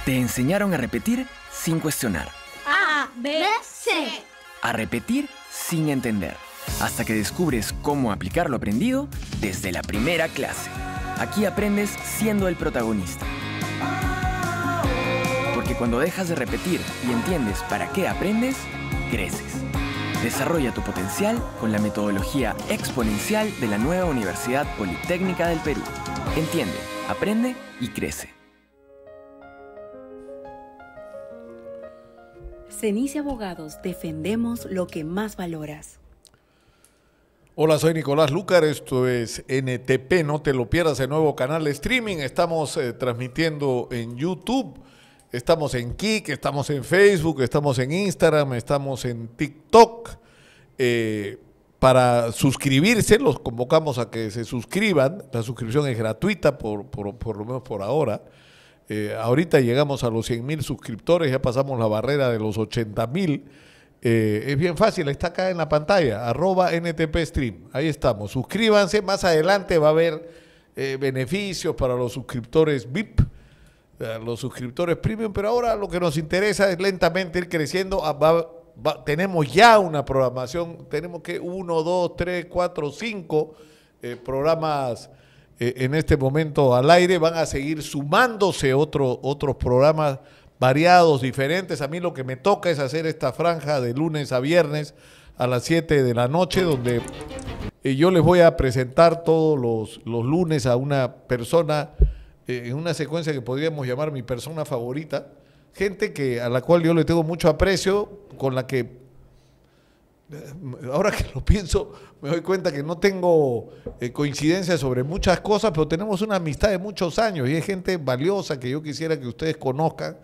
Te enseñaron a repetir sin cuestionar, A, B, C. a repetir sin entender, hasta que descubres cómo aplicar lo aprendido desde la primera clase. Aquí aprendes siendo el protagonista. Porque cuando dejas de repetir y entiendes para qué aprendes, creces. Desarrolla tu potencial con la metodología exponencial de la nueva Universidad Politécnica del Perú. Entiende, aprende y crece. Cenicia Abogados, defendemos lo que más valoras. Hola, soy Nicolás Lucar, esto es NTP, no te lo pierdas, el nuevo canal de streaming. Estamos transmitiendo en YouTube, estamos en Kik, estamos en Facebook, estamos en Instagram, estamos en TikTok. Para suscribirse, los convocamos a que se suscriban. La suscripción es gratuita, por lo menos por ahora. Ahorita llegamos a los 100,000 suscriptores, ya pasamos la barrera de los 80,000. Es bien fácil, está acá en la pantalla, @NTPstream, ahí estamos. Suscríbanse, más adelante va a haber beneficios para los suscriptores VIP, los suscriptores premium, pero ahora lo que nos interesa es lentamente ir creciendo. Tenemos ya una programación, tenemos que 1, 2, 3, 4, 5 programas en este momento al aire. Van a seguir sumándose otros programas variados, diferentes. A mí lo que me toca es hacer esta franja de lunes a viernes a las 7 de la noche, donde yo les voy a presentar todos los lunes a una persona en una secuencia que podríamos llamar mi persona favorita, gente a la cual yo le tengo mucho aprecio, con la que ahora que lo pienso me doy cuenta que no tengo coincidencias sobre muchas cosas, pero tenemos una amistad de muchos años y es gente valiosa que yo quisiera que ustedes conozcan,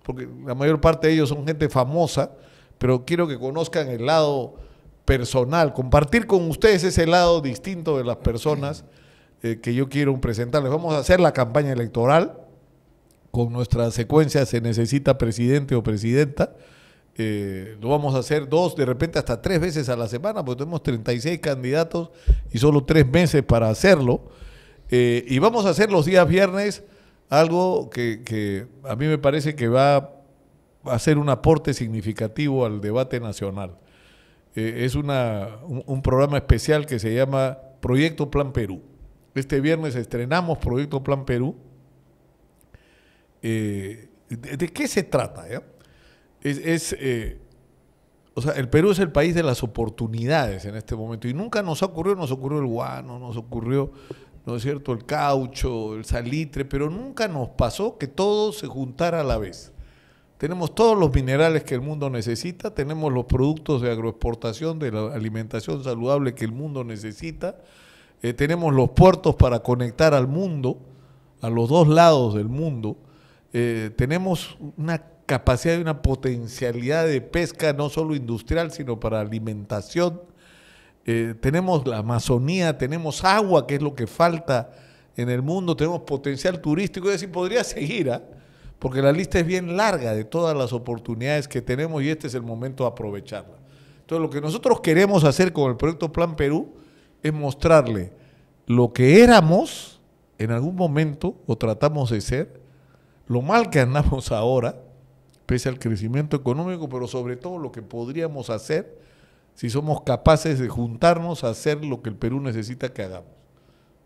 porque la mayor parte de ellos son gente famosa, pero quiero que conozcan el lado personal, compartir con ustedes ese lado distinto de las personas que yo quiero presentarles. Vamos a hacer la campaña electoral con nuestra secuencia Se Necesita Presidente o Presidenta. Lo vamos a hacer 2, de repente hasta 3 veces a la semana, porque tenemos 36 candidatos y solo 3 meses para hacerlo. Y vamos a hacer los días viernes algo que a mí me parece que va a ser un aporte significativo al debate nacional. Es un programa especial que se llama Proyecto Plan Perú. Este viernes estrenamos Proyecto Plan Perú. ¿De qué se trata? O sea, el Perú es el país de las oportunidades en este momento y nunca nos ocurrió el guano, nos ocurrió, ¿no es cierto?, el caucho, el salitre, pero nunca nos pasó que todo se juntara a la vez. Tenemos todos los minerales que el mundo necesita, tenemos los productos de agroexportación, de la alimentación saludable que el mundo necesita, tenemos los puertos para conectar al mundo, a los dos lados del mundo, tenemos una capacidad y una potencialidad de pesca no solo industrial, sino para alimentación. Tenemos la Amazonía, tenemos agua, que es lo que falta en el mundo, tenemos potencial turístico, es decir, podría seguir, porque la lista es bien larga de todas las oportunidades que tenemos y este es el momento de aprovecharla. Entonces, lo que nosotros queremos hacer con el Proyecto Plan Perú es mostrarle lo que éramos en algún momento o tratamos de ser, lo mal que andamos ahora, pese al crecimiento económico, pero sobre todo lo que podríamos hacer si somos capaces de juntarnos a hacer lo que el Perú necesita que hagamos.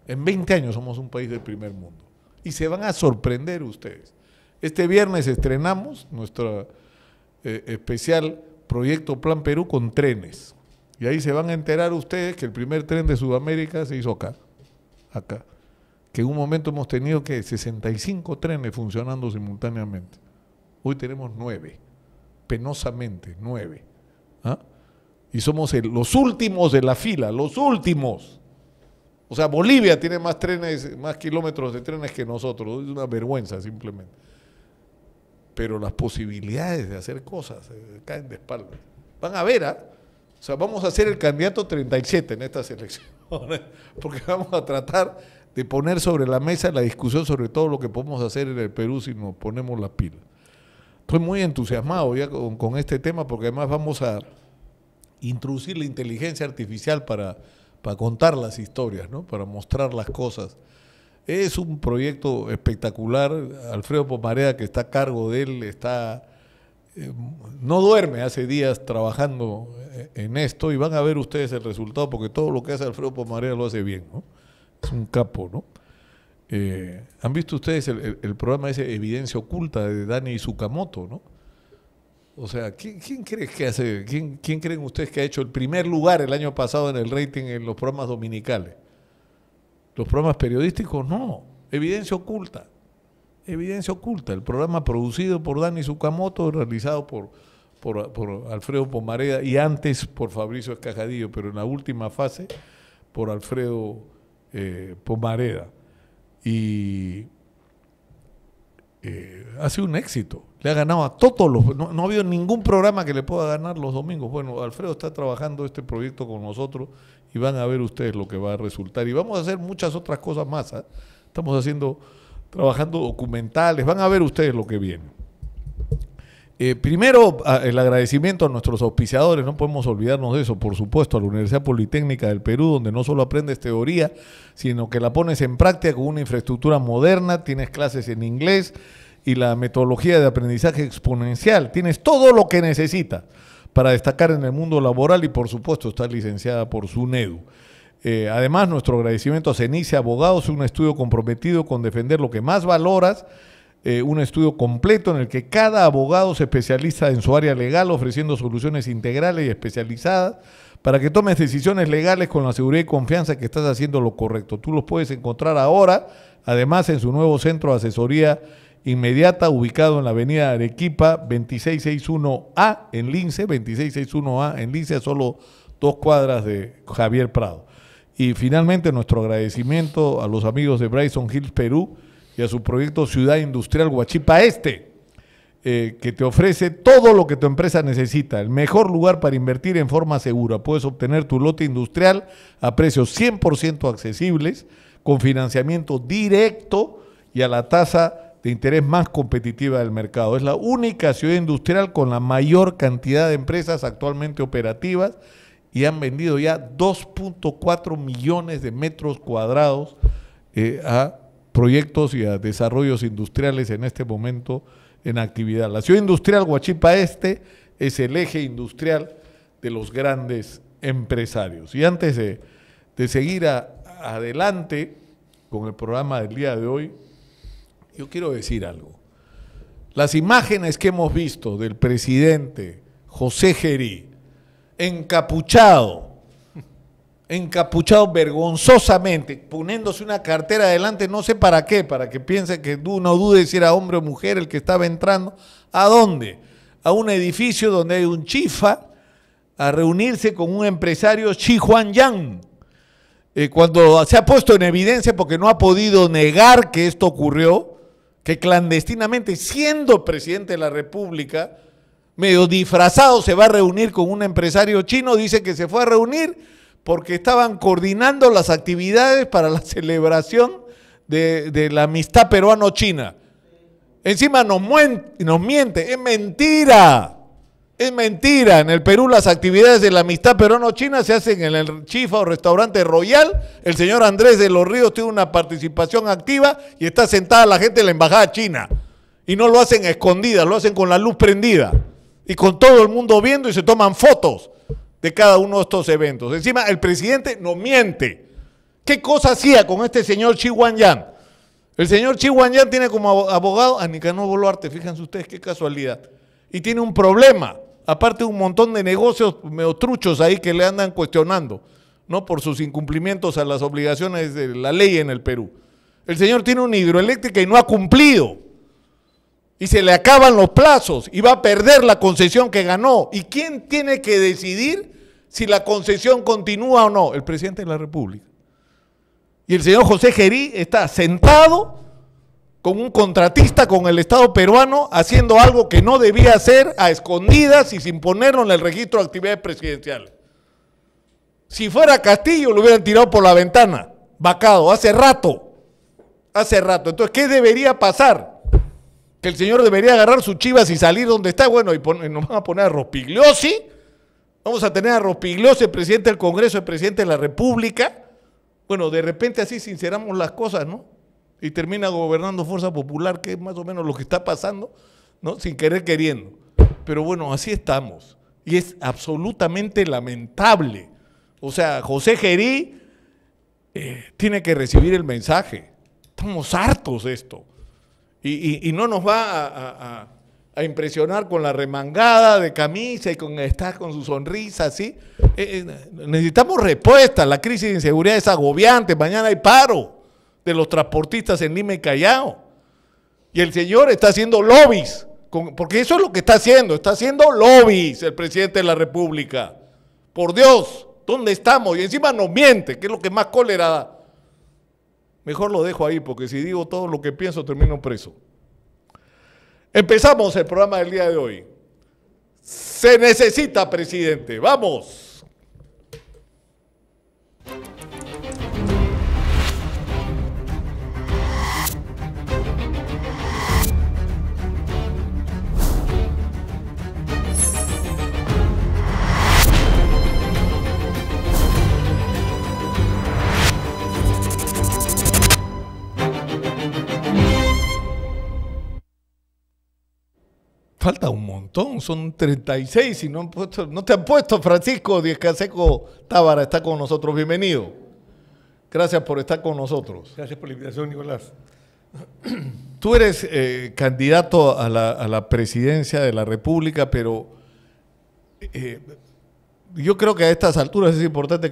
En 20 años somos un país del primer mundo y se van a sorprender ustedes. Este viernes estrenamos nuestro especial Proyecto Plan Perú con trenes y ahí se van a enterar ustedes que el primer tren de Sudamérica se hizo acá, que en un momento hemos tenido que 65 trenes funcionando simultáneamente. Hoy tenemos 9, penosamente 9. Y somos los últimos de la fila, los últimos. O sea, Bolivia tiene más trenes, más kilómetros de trenes que nosotros, es una vergüenza simplemente. Pero las posibilidades de hacer cosas caen de espaldas. Van a ver, o sea, vamos a ser el candidato 37 en estas elecciones, porque vamos a tratar de poner sobre la mesa la discusión sobre todo lo que podemos hacer en el Perú si nos ponemos las pilas. Estoy muy entusiasmado ya con este tema porque además vamos a introducir la inteligencia artificial para contar las historias, ¿no?, para mostrar las cosas. Es un proyecto espectacular. Alfredo Pomareda, que está a cargo de él, no duerme hace días trabajando en esto, y van a ver ustedes el resultado, porque todo lo que hace Alfredo Pomareda lo hace bien, ¿no? Es un capo, ¿no? ¿Han visto ustedes el programa ese Evidencia Oculta de Dani Tsukamoto, ¿no? O sea, ¿quién creen ustedes que ha hecho el primer lugar el año pasado en el rating en los programas dominicales? Los programas periodísticos, no. Evidencia Oculta. Evidencia Oculta, el programa producido por Dani Tsukamoto, realizado por Alfredo Pomareda y antes por Fabricio Escajadillo, pero en la última fase por Alfredo Pomareda. Y ha sido un éxito. Le ha ganado a todos los... No ha habido ningún programa que le pueda ganar los domingos. Bueno, Alfredo está trabajando este proyecto con nosotros y van a ver ustedes lo que va a resultar. Y vamos a hacer muchas otras cosas más, ¿eh? Estamos trabajando documentales, van a ver ustedes lo que viene. Primero, el agradecimiento a nuestros auspiciadores, no podemos olvidarnos de eso, por supuesto, a la Universidad Politécnica del Perú, donde no solo aprendes teoría, sino que la pones en práctica con una infraestructura moderna, tienes clases en inglés y la metodología de aprendizaje exponencial, tienes todo lo que necesitas para destacar en el mundo laboral y, por supuesto, estás licenciada por SUNEDU. Además, nuestro agradecimiento a Cenice Abogados, un estudio comprometido con defender lo que más valoras, un estudio completo en el que cada abogado se especializa en su área legal, ofreciendo soluciones integrales y especializadas para que tomes decisiones legales con la seguridad y confianza que estás haciendo lo correcto. Tú los puedes encontrar ahora, además, en su nuevo centro de asesoría inmediata, ubicado en la avenida Arequipa, 2661A en Lince, 2661A en Lince, a solo 2 cuadras de Javier Prado. Y finalmente, nuestro agradecimiento a los amigos de Bryson Hills Perú y a su proyecto Ciudad Industrial Huachipa Este, que te ofrece todo lo que tu empresa necesita, el mejor lugar para invertir en forma segura. Puedes obtener tu lote industrial a precios 100% accesibles, con financiamiento directo y a la tasa de interés más competitiva del mercado. Es la única ciudad industrial con la mayor cantidad de empresas actualmente operativas y han vendido ya 2.4 millones de metros cuadrados a proyectos y a desarrollos industriales en este momento en actividad. La ciudad industrial Huachipa Este es el eje industrial de los grandes empresarios. Y antes de seguir adelante con el programa del día de hoy, yo quiero decir algo. Las imágenes que hemos visto del presidente José Gerí encapuchado vergonzosamente, poniéndose una cartera adelante, no sé para qué, para que piense que no dude si era hombre o mujer el que estaba entrando. ¿A dónde? A un edificio donde hay un chifa a reunirse con un empresario, Chi Huan Yang. Cuando se ha puesto en evidencia, porque no ha podido negar que esto ocurrió, que clandestinamente, siendo presidente de la República, medio disfrazado, se va a reunir con un empresario chino, dice que se fue a reunir porque estaban coordinando las actividades para la celebración de la amistad peruano-china. Encima nos miente, es mentira. Es mentira. En el Perú las actividades de la amistad peruano-china se hacen en el Chifa o Restaurante Royal. El señor Andrés de los Ríos tiene una participación activa y está sentada la gente de la embajada china. Y no lo hacen a escondidas, lo hacen con la luz prendida. Y con todo el mundo viendo y se toman fotos de cada uno de estos eventos. Encima el presidente nos miente. ¿Qué cosa hacía con este señor Chi Huan-Yang? El señor Chi Huan-Yang tiene como abogado a Nicanor Boluarte, fíjense ustedes qué casualidad. Y tiene un problema, aparte de un montón de negocios medio truchos ahí que le andan cuestionando, ¿no? Por sus incumplimientos a las obligaciones de la ley en el Perú. El señor tiene una hidroeléctrica y no ha cumplido. Y se le acaban los plazos y va a perder la concesión que ganó. ¿Y quién tiene que decidir si la concesión continúa o no? El presidente de la República. Y el señor José Gerí está sentado con un contratista con el Estado peruano haciendo algo que no debía hacer a escondidas y sin ponerlo en el registro de actividades presidenciales. Si fuera Castillo lo hubieran tirado por la ventana, vacado, hace rato. Entonces, ¿qué debería pasar? Que el señor debería agarrar sus chivas y salir donde está. Bueno, y nos van a poner a Rospigliosi. Vamos a tener a Rospigliosi, el presidente del Congreso, el presidente de la República. Bueno, de repente así sinceramos las cosas, ¿no? y termina gobernando Fuerza Popular, que es más o menos lo que está pasando, ¿no? Sin querer queriendo. Pero bueno, así estamos. Y es absolutamente lamentable. O sea, José Gerí tiene que recibir el mensaje. Estamos hartos de esto. Y no nos va a impresionar con la remangada de camisa y estar con su sonrisa así. Necesitamos respuesta. La crisis de inseguridad es agobiante. Mañana hay paro de los transportistas en Lima y Callao. Y el señor está haciendo lobbies, porque eso es lo que está haciendo lobbies el presidente de la República. Por Dios, ¿dónde estamos? Y encima nos miente, que es lo que más cólera da. Mejor lo dejo ahí, porque si digo todo lo que pienso termino preso. Empezamos el programa del día de hoy. Se necesita presidente. ¡Vamos! Falta un montón, son 36 y no te han puesto. Francisco Díez Canseco Tábara está con nosotros, bienvenido. Gracias por estar con nosotros. Gracias por la invitación, Nicolás. Tú eres candidato a la presidencia de la República, pero yo creo que a estas alturas es importante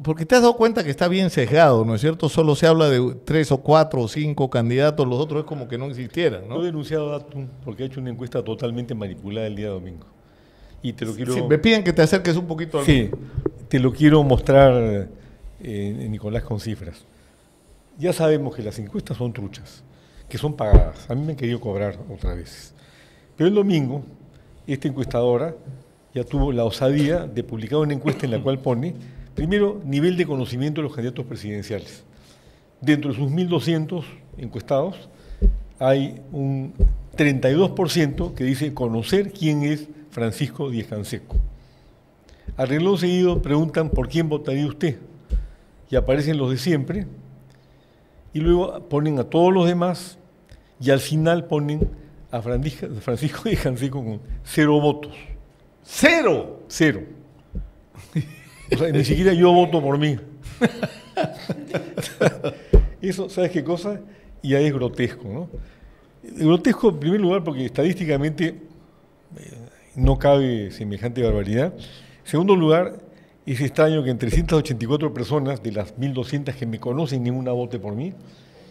porque te has dado cuenta que está bien sesgado, ¿no es cierto? Solo se habla de 3 o 4 o 5 candidatos, los otros es como que no existieran, ¿no? Yo he denunciado a Datum porque ha hecho una encuesta totalmente manipulada el día domingo. Y te lo quiero... Sí, me piden que te acerques un poquito al... Sí, te lo quiero mostrar, Nicolás, con cifras. Ya sabemos que las encuestas son truchas, que son pagadas. A mí me han querido cobrar otras veces. Pero el domingo, esta encuestadora ya tuvo la osadía de publicar una encuesta en la cual pone, primero, nivel de conocimiento de los candidatos presidenciales. Dentro de sus 1.200 encuestados, hay un 32% que dice conocer quién es Francisco Díez Canseco. Al renglón seguido preguntan por quién votaría usted, y aparecen los de siempre, y luego ponen a todos los demás, y al final ponen a Francisco Díez Canseco con 0 votos. ¡Cero! 0. O sea, ni siquiera yo voto por mí. Eso, ¿sabes qué cosa? Ya es grotesco, ¿no? Grotesco en primer lugar porque estadísticamente no cabe semejante barbaridad. En segundo lugar, es extraño que en 384 personas de las 1.200 que me conocen, ninguna vote por mí.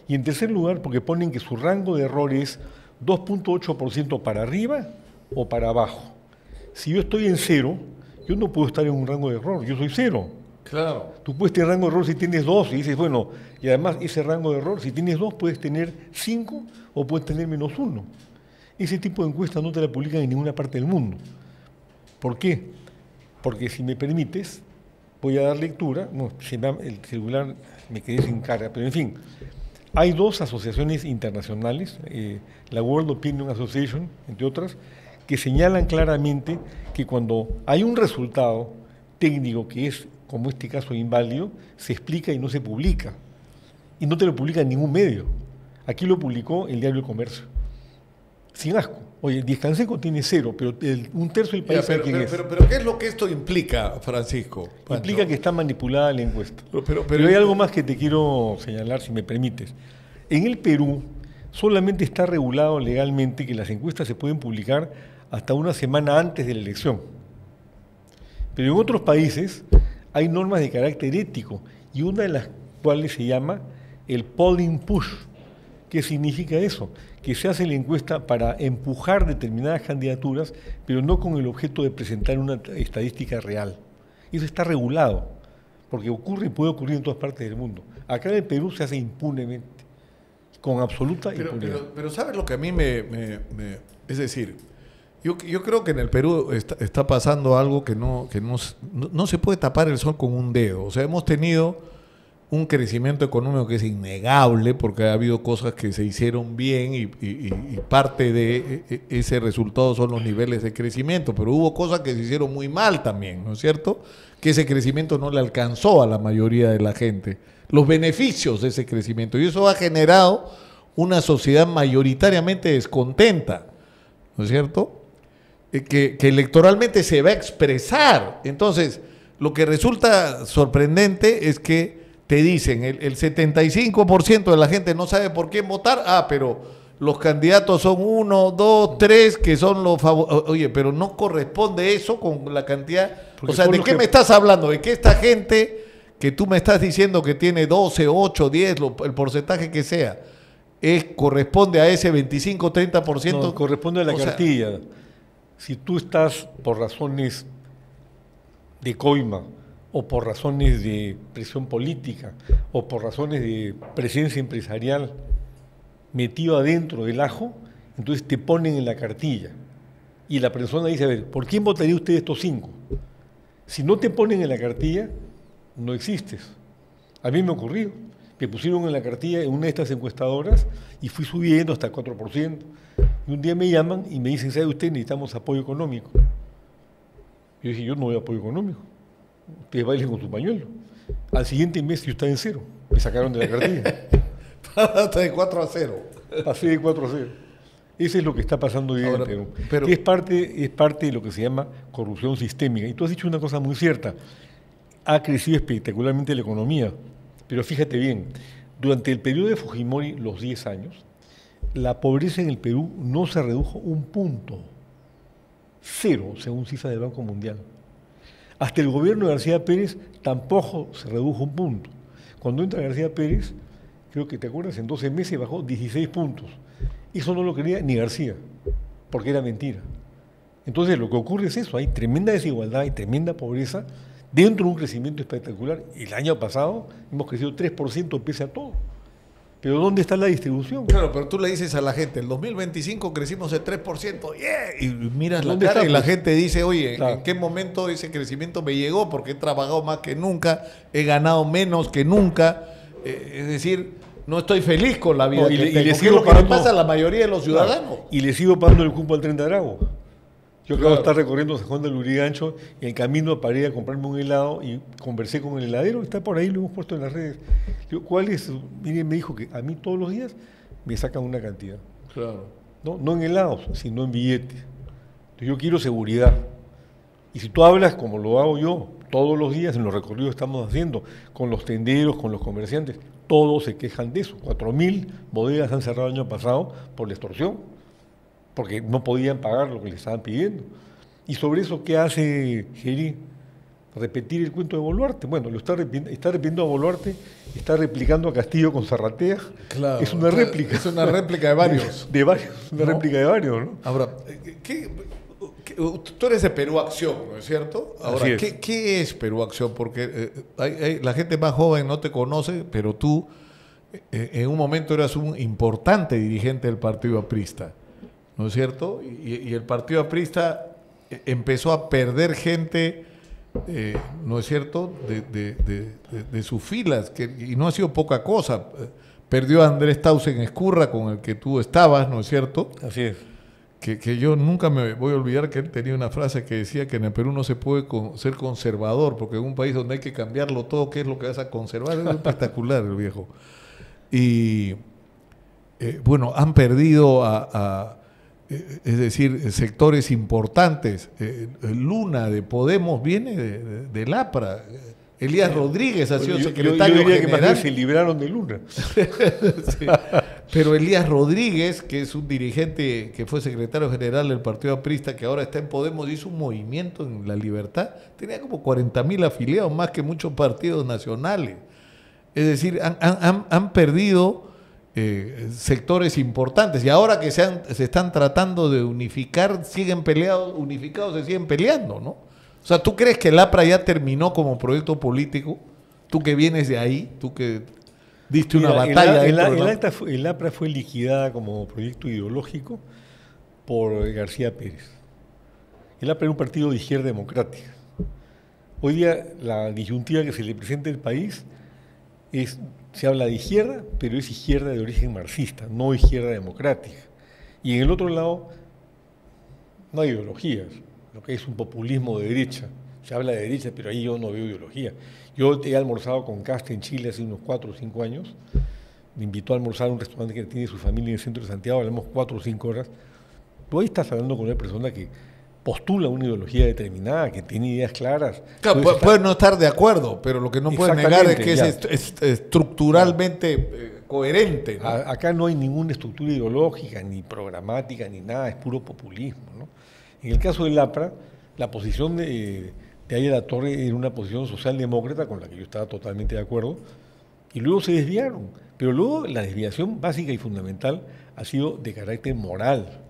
Y en tercer lugar, porque ponen que su rango de error es 2.8% para arriba o para abajo. Si yo estoy en 0, yo no puedo estar en un rango de error, yo soy 0. Claro. Tú puedes tener rango de error si tienes 2 y dices, bueno, y además ese rango de error, si tienes 2 puedes tener 5 o puedes tener -1. Ese tipo de encuesta no te la publican en ninguna parte del mundo. ¿Por qué? Porque si me permites, voy a dar lectura, no, el celular me quedé sin carga, pero en fin, hay 2 asociaciones internacionales, la World Opinion Association, entre otras, que señalan claramente que cuando hay un resultado técnico que es, como este caso, inválido, se explica y no se publica. Y no te lo publica en ningún medio. Aquí lo publicó el Diario del Comercio. Sin asco. Oye, Díez Canseco tiene 0, pero un tercio del país sabe quién es. Pero ¿qué es lo que esto implica, Francisco? Pancho? Implica que está manipulada la encuesta. Pero hay algo más que te quiero señalar, si me permites. En el Perú solamente está regulado legalmente que las encuestas se pueden publicar hasta una semana antes de la elección. Pero en otros países hay normas de carácter ético y una de las cuales se llama el polling push. ¿Qué significa eso? Que se hace la encuesta para empujar determinadas candidaturas, pero no con el objeto de presentar una estadística real. Eso está regulado, porque ocurre y puede ocurrir en todas partes del mundo. Acá en el Perú se hace impunemente, con absoluta impunidad. Pero ¿sabes lo que a mí es decir, yo creo que en el Perú está pasando algo que no se puede tapar el sol con un dedo. O sea, hemos tenido un crecimiento económico que es innegable, porque ha habido cosas que se hicieron bien y parte de ese resultado son los niveles de crecimiento, pero hubo cosas que se hicieron muy mal también, ¿no es cierto? Que ese crecimiento no le alcanzó a la mayoría de la gente, los beneficios de ese crecimiento, y eso ha generado una sociedad mayoritariamente descontenta, ¿no es cierto? Que electoralmente se va a expresar. Entonces, lo que resulta sorprendente es que te dicen, el 75% de la gente no sabe por quién votar, pero los candidatos son 1, 2, 3 que son los favoritos. Oye, pero no corresponde eso con la cantidad. Porque o sea, ¿de qué me estás hablando? ¿De que esta gente que tú me estás diciendo que tiene 12, 8, 10, el porcentaje que sea, corresponde a ese 25, 30%? No, corresponde a la cartilla. Si tú estás por razones de coima, o por razones de presión política, o por razones de presencia empresarial metido adentro del ajo, entonces te ponen en la cartilla. Y la persona dice, a ver, ¿por quién votaría usted estos 5? Si no te ponen en la cartilla, no existes. A mí me ocurrió. Me pusieron en la cartilla en una de estas encuestadoras y fui subiendo hasta el 4%. Y un día me llaman y me dicen, ¿sabe usted? Necesitamos apoyo económico. Yo dije, yo no doy apoyo económico. Ustedes bailen con su pañuelo. Al siguiente mes yo estaba en 0. Me sacaron de la cartilla. Hasta de 4-0. Pasé de 4-0. Eso es lo que está pasando hoy en Perú. Pero es parte de lo que se llama corrupción sistémica. Y tú has dicho una cosa muy cierta. Ha crecido espectacularmente la economía. Pero fíjate bien, durante el periodo de Fujimori, los 10 años, la pobreza en el Perú no se redujo un punto. 0, según cifras del Banco Mundial. Hasta el gobierno de García Pérez tampoco se redujo un punto. Cuando entra García Pérez, creo que te acuerdas, en 12 meses bajó 16 puntos. Eso no lo quería ni García, porque era mentira. Entonces lo que ocurre es eso, hay tremenda desigualdad, hay tremenda pobreza, dentro de un crecimiento espectacular. El año pasado hemos crecido 3% pese a todo. Pero ¿dónde está la distribución? Claro, pero tú le dices a la gente, en 2025 crecimos el 3%, ¡yeah! Y miras la ¿Dónde cara está, y la pues? gente dice, oye, Claro. ¿en qué momento ese crecimiento me llegó? Porque he trabajado más que nunca, he ganado menos que nunca. Es decir, no estoy feliz con la vida No, que tengo, le que es sigo lo que le pagando- pasa a la mayoría de los ciudadanos. Claro, y le sigo pagando el cupo al Tren de Aragua. Yo acabo Claro. de estar recorriendo San Juan del Lurigancho y en el camino paré a comprarme un helado y conversé con el heladero, está por ahí, lo hemos puesto en las redes. Digo, ¿cuál es? Miren, me dijo que a mí todos los días me sacan una cantidad. Claro. No en helados, sino en billetes. Entonces, yo quiero seguridad. Y si tú hablas como lo hago yo todos los días en los recorridos que estamos haciendo, con los tenderos, con los comerciantes, todos se quejan de eso. 4.000 bodegas han cerrado el año pasado por la extorsión, porque no podían pagar lo que les estaban pidiendo. Y sobre eso, ¿qué hace Geri? Repetir el cuento de Boluarte. Bueno, está repitiendo a Boluarte, está replicando a Castillo con Zarratea. Claro. Es una réplica. Es una réplica de varios. De varios, una ¿No? réplica de varios, ¿no? Ahora, tú eres de Perú Acción, ¿no es cierto? Ahora, Así es. ¿qué es Perú Acción? Porque la gente más joven no te conoce, pero tú en un momento eras un importante dirigente del Partido Aprista, ¿no es cierto? Y el Partido Aprista empezó a perder gente, ¿no es cierto?, de sus filas, y no ha sido poca cosa. Perdió a Andrés Tausen Escurra, con el que tú estabas, ¿no es cierto?, Así es. que yo nunca me voy a olvidar que él tenía una frase que decía que en el Perú no se puede ser conservador, porque en un país donde hay que cambiarlo todo, ¿qué es lo que vas a conservar? Es espectacular el viejo. Y bueno, han perdido es decir, sectores importantes. Luna de Podemos viene del APRA. Elías Rodríguez ha sido secretario yo diría que más general. bien se libraron de Luna. Sí. Pero Elías Rodríguez, que es un dirigente que fue secretario general del Partido Aprista, que ahora está en Podemos, hizo un movimiento en La Libertad, tenía como 40.000 afiliados, más que muchos partidos nacionales. Es decir, han perdido sectores importantes, y ahora que se están tratando de unificar, unificados se siguen peleando, ¿no? O sea, ¿tú crees que el APRA ya terminó como proyecto político? Tú que vienes de ahí, tú que diste una Mira, batalla. el APRA fue liquidada como proyecto ideológico por García Pérez. El APRA era un partido de izquierda democrática. Hoy día la disyuntiva que se le presenta al país se habla de izquierda, pero es izquierda de origen marxista, no izquierda democrática. Y en el otro lado no hay ideologías, lo que es un populismo de derecha. Se habla de derecha, pero ahí yo no veo ideología. Yo he almorzado con Casta en Chile hace unos 4 o 5 años. Me invitó a almorzar a un restaurante que tiene su familia en el centro de Santiago, hablamos 4 o 5 horas. Tú ahí estás hablando con una persona que postula una ideología determinada, que tiene ideas claras. Claro, puede no estar de acuerdo, pero lo que no puede negar es que es estructuralmente coherente, ¿no? Acá no hay ninguna estructura ideológica, ni programática, ni nada, es puro populismo, ¿no? En el caso del APRA, la posición de Aya La Torre era una posición socialdemócrata con la que yo estaba totalmente de acuerdo, y luego se desviaron. Pero luego la desviación básica y fundamental ha sido de carácter moral.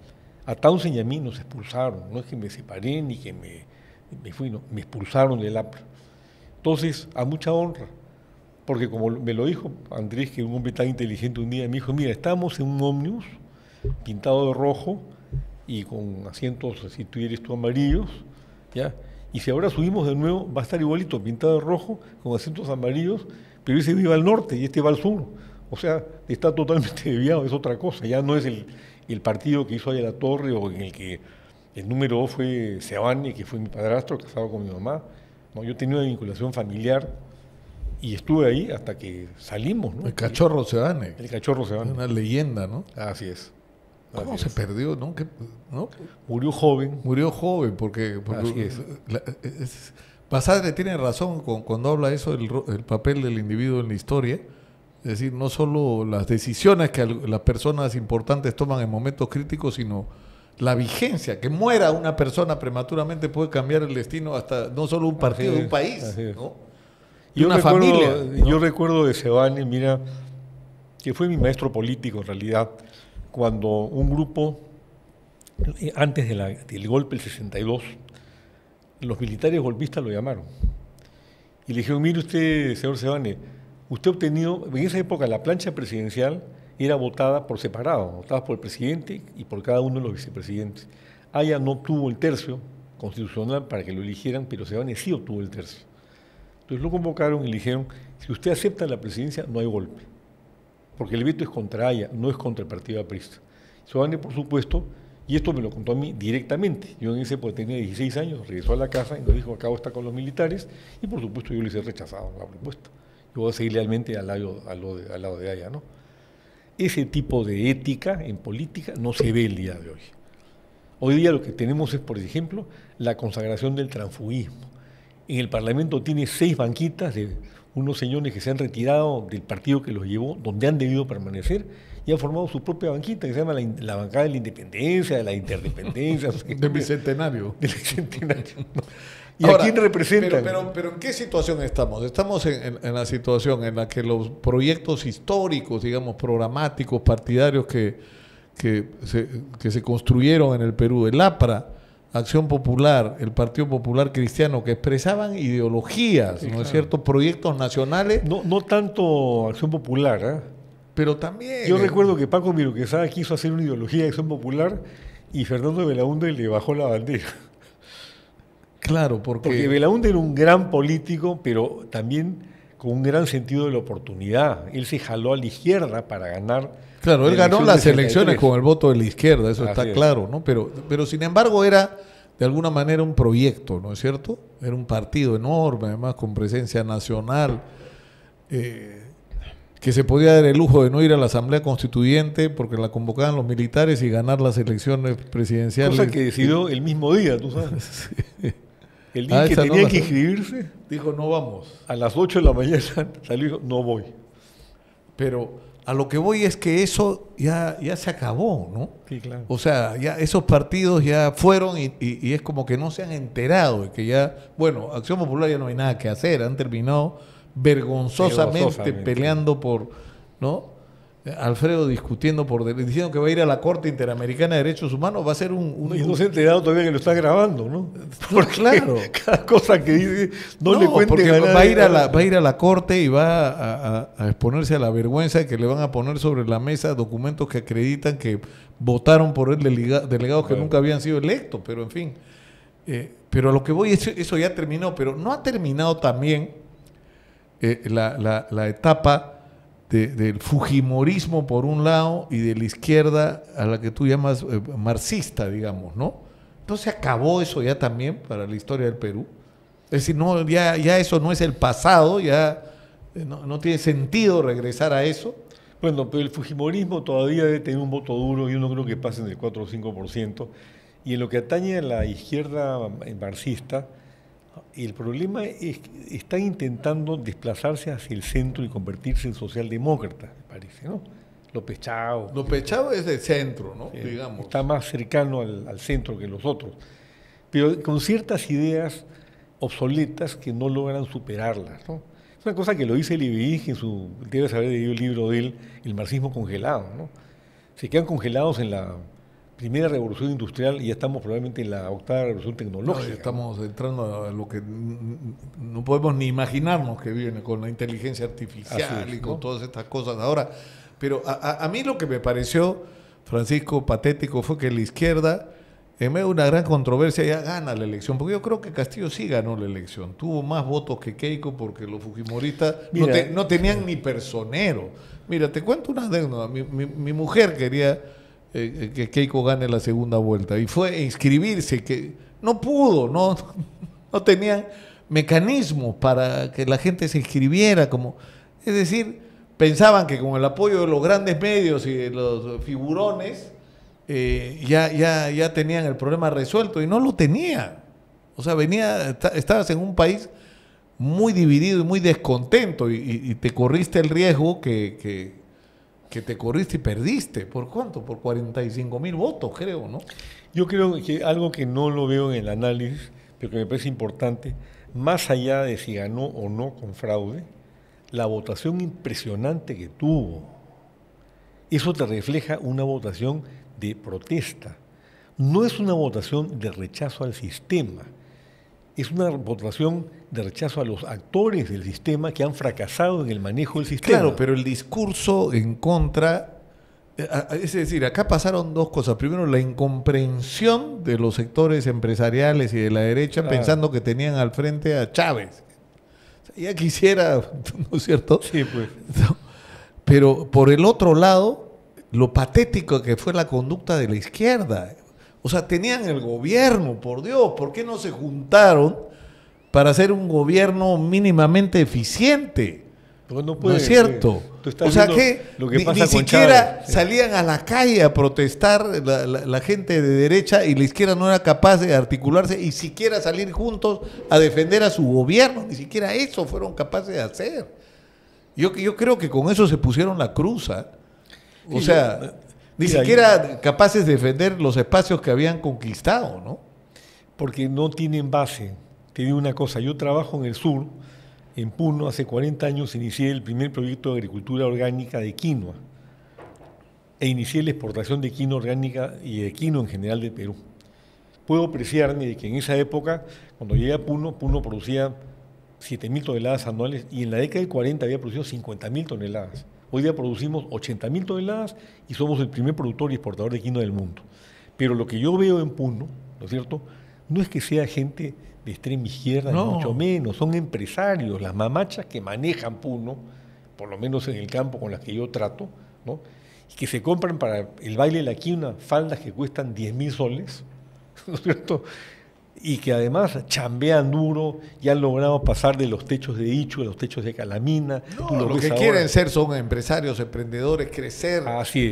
A Townsend y a mí nos expulsaron, no es que me separé ni que me fui, no, me expulsaron del APRA. Entonces, a mucha honra, porque como me lo dijo Andrés, que es un hombre tan inteligente un día, me dijo, mira, estamos en un ómnibus pintado de rojo y con asientos, si tú eres tú, amarillos, ¿ya? Y si ahora subimos de nuevo, va a estar igualito, pintado de rojo, con asientos amarillos, pero ese va al norte y este va al sur. O sea, está totalmente desviado, es otra cosa, ya no es el partido que hizo Aya La Torre o en el que el número 2 fue Seoane, que fue mi padrastro, casado con mi mamá. No, yo tenía una vinculación familiar y estuve ahí hasta que salimos, ¿no? El cachorro Seoane. El cachorro Seoane. Una leyenda, ¿no? Así es. ¿Cómo se perdió, no? ¿No? Murió joven. Murió joven, porque Así es. Basadre tiene razón cuando habla eso el papel del individuo en la historia. Es decir, no solo las decisiones que las personas importantes toman en momentos críticos, sino la vigencia. Que muera una persona prematuramente puede cambiar el destino hasta no solo un partido, de un país, ¿no? Y una familia, ¿no? Yo recuerdo de Seoane, mira, que fue mi maestro político en realidad, cuando un grupo, antes del golpe del 62, los militares golpistas lo llamaron. Y le dijeron, mire usted, señor Seoane, usted ha obtenido, en esa época la plancha presidencial era votada por separado, votada por el presidente y por cada uno de los vicepresidentes. Aya no obtuvo el tercio constitucional para que lo eligieran, pero Seoane sí obtuvo el tercio. Entonces lo convocaron y le dijeron, si usted acepta la presidencia, no hay golpe, porque el veto es contra Aya, no es contra el partido aprista. Seoane, por supuesto, y esto me lo contó a mí directamente, yo en ese época tenía 16 años, regresó a la casa y nos dijo, acabo está con los militares, y por supuesto yo les he rechazado la propuesta. Yo voy a seguir lealmente al lado de Aya, ¿no? Ese tipo de ética en política no se ve el día de hoy. Hoy día lo que tenemos es, por ejemplo, la consagración del transfugismo. En el Parlamento tiene 6 banquitas de unos señores que se han retirado del partido que los llevó, donde han debido permanecer, y han formado su propia banquita, que se llama la bancada de la independencia, de la interdependencia. Del bicentenario. Del bicentenario, ¿no? ¿Y ahora, a quién representan? Pero ¿en qué situación estamos? Estamos en la situación en la que los proyectos históricos, digamos, programáticos, partidarios que se construyeron en el Perú, el APRA, Acción Popular, el Partido Popular Cristiano, que expresaban ideologías, sí, ¿no es cierto? Proyectos nacionales. No tanto Acción Popular, ¿eh? Pero también... Yo recuerdo que Paco Miroquesada quiso hacer una ideología de Acción Popular y Fernando Belaúnde le bajó la bandera. Claro, porque Belaúnde era un gran político, pero también con un gran sentido de la oportunidad. Él se jaló a la izquierda para ganar. Claro, él ganó las elecciones con el voto de la izquierda, eso está claro, ¿no? Pero sin embargo era de alguna manera un proyecto, ¿no es cierto? Era un partido enorme, además con presencia nacional, que se podía dar el lujo de no ir a la Asamblea Constituyente porque la convocaban los militares y ganar las elecciones presidenciales. Cosa que decidió el mismo día, tú sabes. Sí. El día que tenía que inscribirse, dijo, no vamos. A las 8 de la mañana salió y dijo, no voy. Pero a lo que voy es que eso ya se acabó, ¿no? Sí, claro. O sea, ya esos partidos ya fueron y es como que no se han enterado de que ya, bueno, Acción Popular ya no hay nada que hacer, han terminado vergonzosamente peleando por, ¿no? Alfredo discutiendo diciendo que va a ir a la Corte Interamericana de Derechos Humanos, va a ser y no se ha enterado todavía que lo está grabando, ¿no? Porque claro, cada cosa que dice no le cuente porque a nadie. Va a ir a la Corte y va a exponerse a la vergüenza de que le van a poner sobre la mesa documentos que acreditan que votaron por él delegados que nunca habían sido electos, pero en fin. Pero a lo que voy es eso ya terminó, pero no ha terminado también la etapa del fujimorismo por un lado y de la izquierda a la que tú llamas marxista, digamos, ¿no? Entonces acabó eso ya también para la historia del Perú. Es decir, no, ya eso no es el pasado, ya no tiene sentido regresar a eso. Bueno, pero el fujimorismo todavía debe tener un voto duro, yo no creo que pasen del 4 o 5%. Y en lo que atañe a la izquierda marxista, el problema es que están intentando desplazarse hacia el centro y convertirse en socialdemócratas, me parece, ¿no? López Chao. López Chao es del centro, ¿no? Digamos. Está más cercano al centro que los otros, pero con ciertas ideas obsoletas que no logran superarlas, ¿no? Es una cosa que lo dice Leibniz en su, debes haber leído el libro de él, El marxismo congelado, ¿no? Se quedan congelados en la primera revolución industrial y ya estamos probablemente en la octava revolución tecnológica. No, estamos entrando a lo que no podemos ni imaginarnos que viene con la inteligencia artificial y con todas estas cosas ahora. Pero a mí lo que me pareció, Francisco, patético fue que la izquierda, en medio de una gran controversia, ya gana la elección. Porque yo creo que Castillo sí ganó la elección. Tuvo más votos que Keiko porque los fujimoristas no tenían ni personero. Mira, te cuento una anécdota. Mi mujer quería que Keiko gane la segunda vuelta y fue a inscribirse, que no pudo, no tenían mecanismos para que la gente se inscribiera. Es decir, pensaban que con el apoyo de los grandes medios y de los figurones ya tenían el problema resuelto y no lo tenían. O sea, estabas en un país muy dividido y muy descontento y te corriste el riesgo que te corriste y perdiste. ¿Por cuánto? Por 45.000 votos, creo, ¿no? Yo creo que algo que no lo veo en el análisis, pero que me parece importante, más allá de si ganó o no con fraude, la votación impresionante que tuvo. Eso te refleja una votación de protesta. No es una votación de rechazo al sistema, es una votación de rechazo a los actores del sistema que han fracasado en el manejo del sistema. Claro, pero el discurso en contra, es decir, acá pasaron dos cosas. Primero, la incomprensión de los sectores empresariales y de la derecha pensando que tenían al frente a Chávez. O sea, ya quisiera, ¿no es cierto? Sí, pues. Pero por el otro lado, lo patético que fue la conducta de la izquierda. O sea, tenían el gobierno, por Dios, ¿por qué no se juntaron para hacer un gobierno mínimamente eficiente? No, ¿No es cierto? O sea que ni siquiera salían a la calle a protestar la gente de derecha y la izquierda no era capaz de articularse y siquiera salir juntos a defender a su gobierno. Ni siquiera eso fueron capaces de hacer. Yo creo que con eso se pusieron la cruz. O sea, ni siquiera capaces de defender los espacios que habían conquistado, ¿no? Porque no tienen base. Te digo una cosa, yo trabajo en el sur, en Puno, hace 40 años inicié el primer proyecto de agricultura orgánica de quinoa e inicié la exportación de quinoa orgánica y de quinoa en general de Perú. Puedo apreciarme de que en esa época, cuando llegué a Puno producía 7.000 toneladas anuales y en la década del 40 había producido 50.000 toneladas. Hoy día producimos 80.000 toneladas y somos el primer productor y exportador de quinoa del mundo. Pero lo que yo veo en Puno, ¿no es cierto?, no es que sea gente de extrema izquierda, ni mucho menos, son empresarios, las mamachas que manejan Puno, por lo menos en el campo con las que yo trato, ¿no?, y que se compran para el baile de la quinoa faldas que cuestan 10.000 soles, ¿no es cierto?, y que además chambean duro y han logrado pasar de los techos de Ichu a los techos de Calamina. Lo que quieren ser son empresarios, emprendedores, crecer,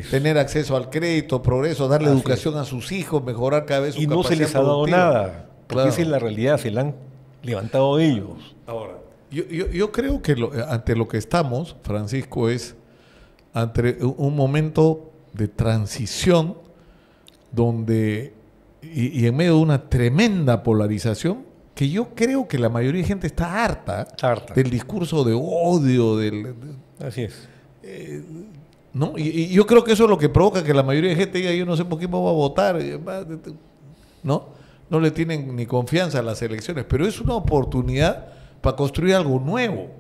tener acceso al crédito, progreso, darle educación a sus hijos, mejorar cada vez su capacidad productiva. Y no se les ha dado nada, porque esa es la realidad, se la han levantado ellos. Ahora, yo creo que ante lo que estamos, Francisco, es ante un momento de transición donde... Y en medio de una tremenda polarización, que yo creo que la mayoría de gente está harta del discurso de odio. Así es. ¿No? Y yo creo que eso es lo que provoca que la mayoría de gente diga, yo no sé por qué me voy a votar. No le tienen ni confianza a las elecciones, pero es una oportunidad para construir algo nuevo,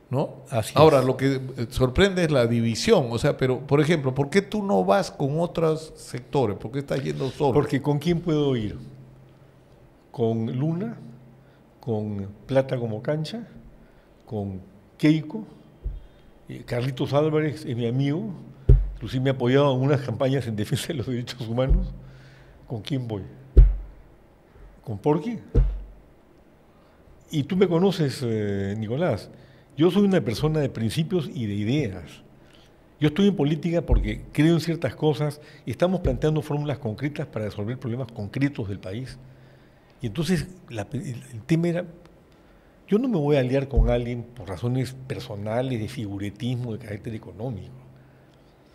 ¿no? Ahora, lo que sorprende es la división. O sea, pero, por ejemplo, ¿por qué tú no vas con otros sectores? ¿Por qué estás yendo solo? Porque ¿con quién puedo ir? ¿Con Luna? ¿Con Plata como cancha? ¿Con Keiko, Carlitos Álvarez es mi amigo, inclusive me ha apoyado en unas campañas en defensa de los derechos humanos. ¿Con quién voy? ¿Con Porky? Y tú me conoces, Nicolás. Yo soy una persona de principios y de ideas. Yo estoy en política porque creo en ciertas cosas y estamos planteando fórmulas concretas para resolver problemas concretos del país. Y entonces el tema era, yo no me voy a aliar con alguien por razones personales, de figuretismo, de carácter económico.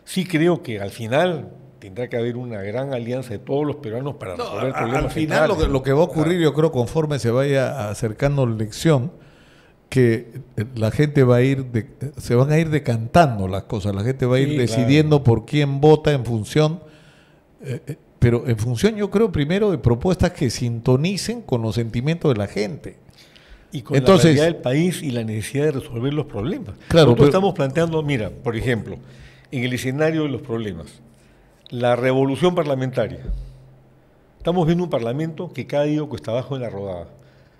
Sí creo que al final tendrá que haber una gran alianza de todos los peruanos para resolver problemas. Al final lo que va a ocurrir, yo creo, conforme se vaya acercando la elección, que la gente se van a ir decantando las cosas, la gente va a ir decidiendo por quién vota en función, pero en función, yo creo, primero de propuestas que sintonicen con los sentimientos de la gente. Y con la realidad del país y la necesidad de resolver los problemas. Claro, nosotros estamos planteando, mira, por ejemplo, en el escenario de los problemas, la revolución parlamentaria. Estamos viendo un parlamento que cada día cuesta abajo en la rodada.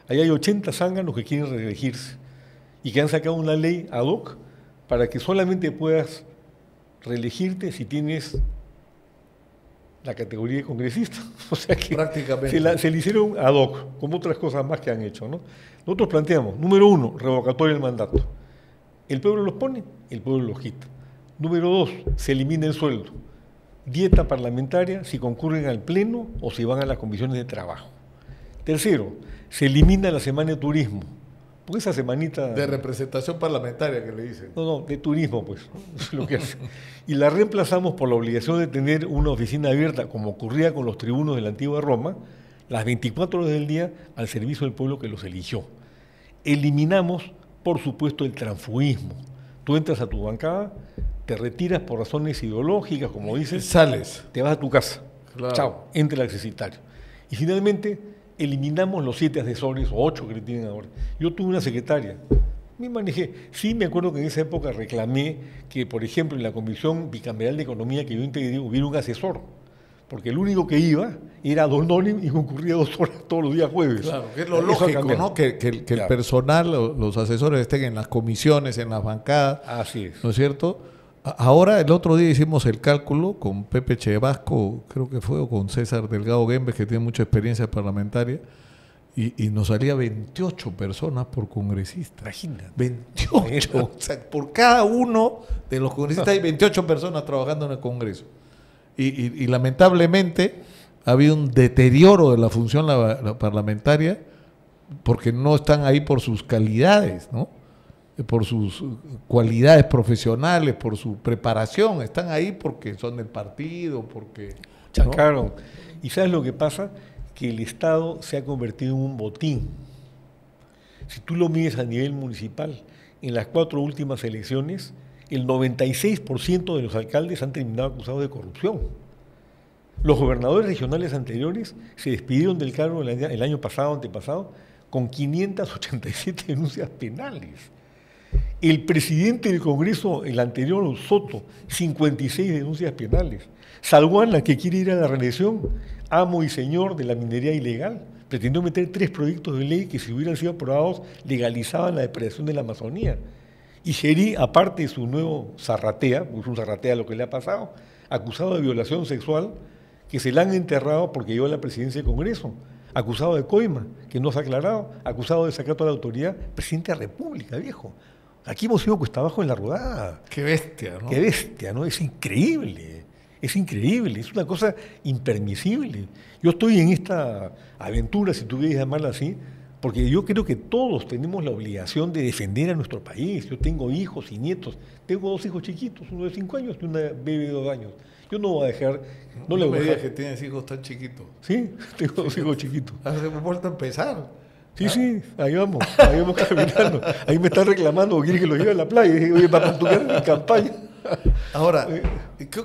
Ahí hay 80 zánganos que quieren reelegirse y que han sacado una ley ad hoc para que solamente puedas reelegirte si tienes la categoría de congresista. O sea que prácticamente se le hicieron ad hoc, como otras cosas más que han hecho, ¿no? Nosotros planteamos, número 1, revocatoria del mandato. El pueblo los pone, el pueblo los quita. Número 2, se elimina el sueldo. Dieta parlamentaria si concurren al pleno o si van a las comisiones de trabajo. Tercero, se elimina la semana de turismo. Porque esa semanita... De representación parlamentaria que le dicen. No, de turismo, pues. Es lo que hace. Y la reemplazamos por la obligación de tener una oficina abierta, como ocurría con los tribunos de la antigua Roma, las 24 horas del día al servicio del pueblo que los eligió. Eliminamos, por supuesto, el transfugismo. Tú entras a tu bancada, te retiras por razones ideológicas, como dices, sales, te vas a tu casa. Claro. Chao, entra el accesitario. Y finalmente eliminamos los 7 asesores o 8 que tienen ahora. Yo tuve una secretaria, me manejé. Sí, me acuerdo que en esa época reclamé que, por ejemplo, en la Comisión Bicameral de Economía que yo integré hubiera un asesor, porque el único que iba era Don Donim y concurría 2 horas todos los días jueves. Claro, que es lo lógico, ¿no? Que el personal, los asesores estén en las comisiones, en las bancadas. Así es. ¿No es cierto? Ahora, el otro día hicimos el cálculo con Pepe Chevasco, creo que fue, o con César Delgado Guembes, que tiene mucha experiencia parlamentaria, y nos salía 28 personas por congresista. Imagínate. 28. O sea, por cada uno de los congresistas hay 28 personas trabajando en el Congreso. Y lamentablemente ha habido un deterioro de la función la parlamentaria porque no están ahí por sus calidades, ¿no? Por sus cualidades profesionales, por su preparación, están ahí porque son del partido, porque... Chancaron. ¿Y sabes lo que pasa? Que el Estado se ha convertido en un botín. Si tú lo mides a nivel municipal, en las 4 últimas elecciones, el 96% de los alcaldes han terminado acusados de corrupción. Los gobernadores regionales anteriores se despidieron del cargo el año pasado, antepasado, con 587 denuncias penales. El presidente del Congreso, el anterior, Soto, 56 denuncias penales. Salguana, que quiere ir a la reelección, amo y señor de la minería ilegal, pretendió meter 3 proyectos de ley que, si hubieran sido aprobados, legalizaban la depredación de la Amazonía. Y Gerí, aparte de su nuevo zarratea, pues un zarratea lo que le ha pasado, acusado de violación sexual, que se la han enterrado porque llegó a la presidencia del Congreso, acusado de coima, que no se ha aclarado, acusado de sacar toda la autoridad, presidente de la República, viejo. Aquí hemos ido cuesta abajo en la rodada. Qué bestia, ¿no? Qué bestia, ¿no? Es increíble, es una cosa impermisible. Yo estoy en esta aventura, si tú quieres llamarla así, porque yo creo que todos tenemos la obligación de defender a nuestro país. Yo tengo hijos y nietos, tengo 2 hijos chiquitos, uno de 5 años y una bebé de 2 años. Yo no voy a dejar... No le voy a dejar que tienes hijos tan chiquitos. Sí, tengo 2 hijos chiquitos. Hemos vuelto a empezar. Sí, ahí vamos caminando. Ahí me están reclamando, quieren que lo lleve a la playa. Y dije, oye, para tu en campaña. Ahora,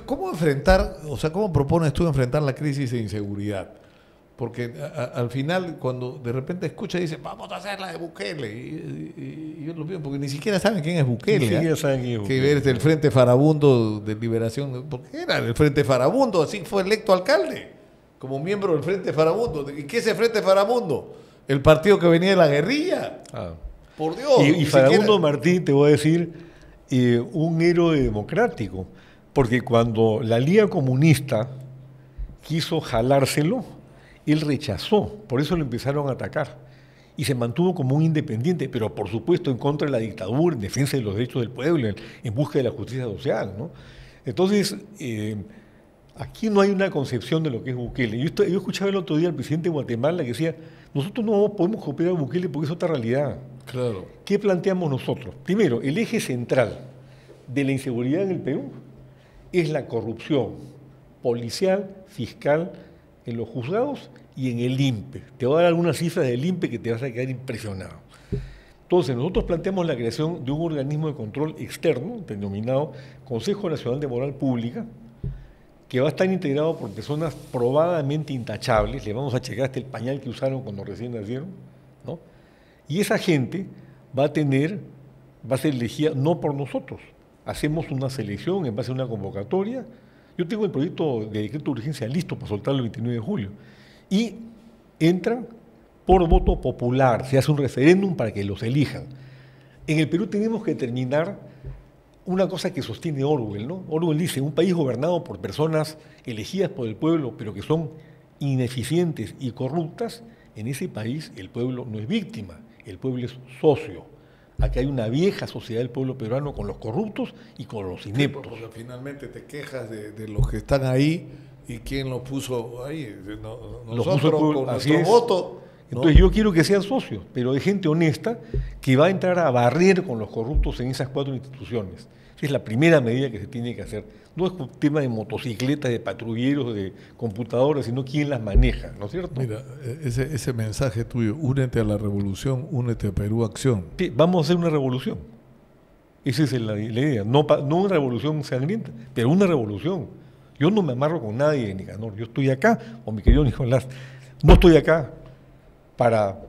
¿cómo enfrentar, o sea, cómo propones tú enfrentar la crisis de inseguridad? Porque al final, cuando de repente escucha y dice, vamos a hacer la de Bukele, y yo lo pido, porque ni siquiera saben quién es Bukele. Ni siquiera saben quién es Bukele. Que eres del Frente Farabundo de Liberación, porque era del Frente Farabundo, así fue electo alcalde, como miembro del Frente Farabundo. ¿Y qué es el Frente Farabundo? El partido que venía de la guerrilla. Por Dios. Y ni Facundo siquiera- Martín, te voy a decir, un héroe democrático, porque cuando la Liga Comunista quiso jalárselo, él rechazó, por eso lo empezaron a atacar. Y se mantuvo como un independiente, pero por supuesto en contra de la dictadura, en defensa de los derechos del pueblo, en busca de la justicia social, ¿no? Entonces, aquí no hay una concepción de lo que es Bukele. Yo escuchaba el otro día al presidente de Guatemala que decía, nosotros no podemos copiar a Bukele porque es otra realidad. Claro. ¿Qué planteamos nosotros? Primero, el eje central de la inseguridad en el Perú es la corrupción policial, fiscal, en los juzgados y en el INPE. Te voy a dar algunas cifras del INPE que te vas a quedar impresionado. Entonces, nosotros planteamos la creación de un organismo de control externo, denominado Consejo Nacional de Moral Pública, que va a estar integrado por personas probadamente intachables, le vamos a checar hasta el pañal que usaron cuando recién nacieron, ¿no? Y esa gente va a ser elegida no por nosotros, hacemos una selección en base a una convocatoria. Yo tengo el proyecto de decreto de urgencia listo para soltarlo el 29 de julio, y entran por voto popular, se hace un referéndum para que los elijan. En el Perú tenemos que terminar una cosa que sostiene Orwell, ¿no? Orwell dice, un país gobernado por personas elegidas por el pueblo, pero que son ineficientes y corruptas, en ese país el pueblo no es víctima, el pueblo es socio. Aquí hay una vieja sociedad del pueblo peruano con los corruptos y con los ineptos. Porque finalmente te quejas de los que están ahí y quién los puso ahí. Los puso el Nosotros pueblo, con así nuestro es. voto. ¿no? Entonces yo quiero que sean socios, pero de gente honesta que va a entrar a barrer con los corruptos en esas 4 instituciones. Esa es la primera medida que se tiene que hacer. No es un tema de motocicletas, de patrulleros, de computadoras, sino quién las maneja, ¿no es cierto? Mira, ese mensaje tuyo, únete a la revolución, únete a Perú Acción. Sí, vamos a hacer una revolución. Esa es la idea. No una revolución sangrienta, pero una revolución. Yo no me amarro con nadie, Nicanor. Yo estoy acá, o mi querido Nicolás, no estoy acá para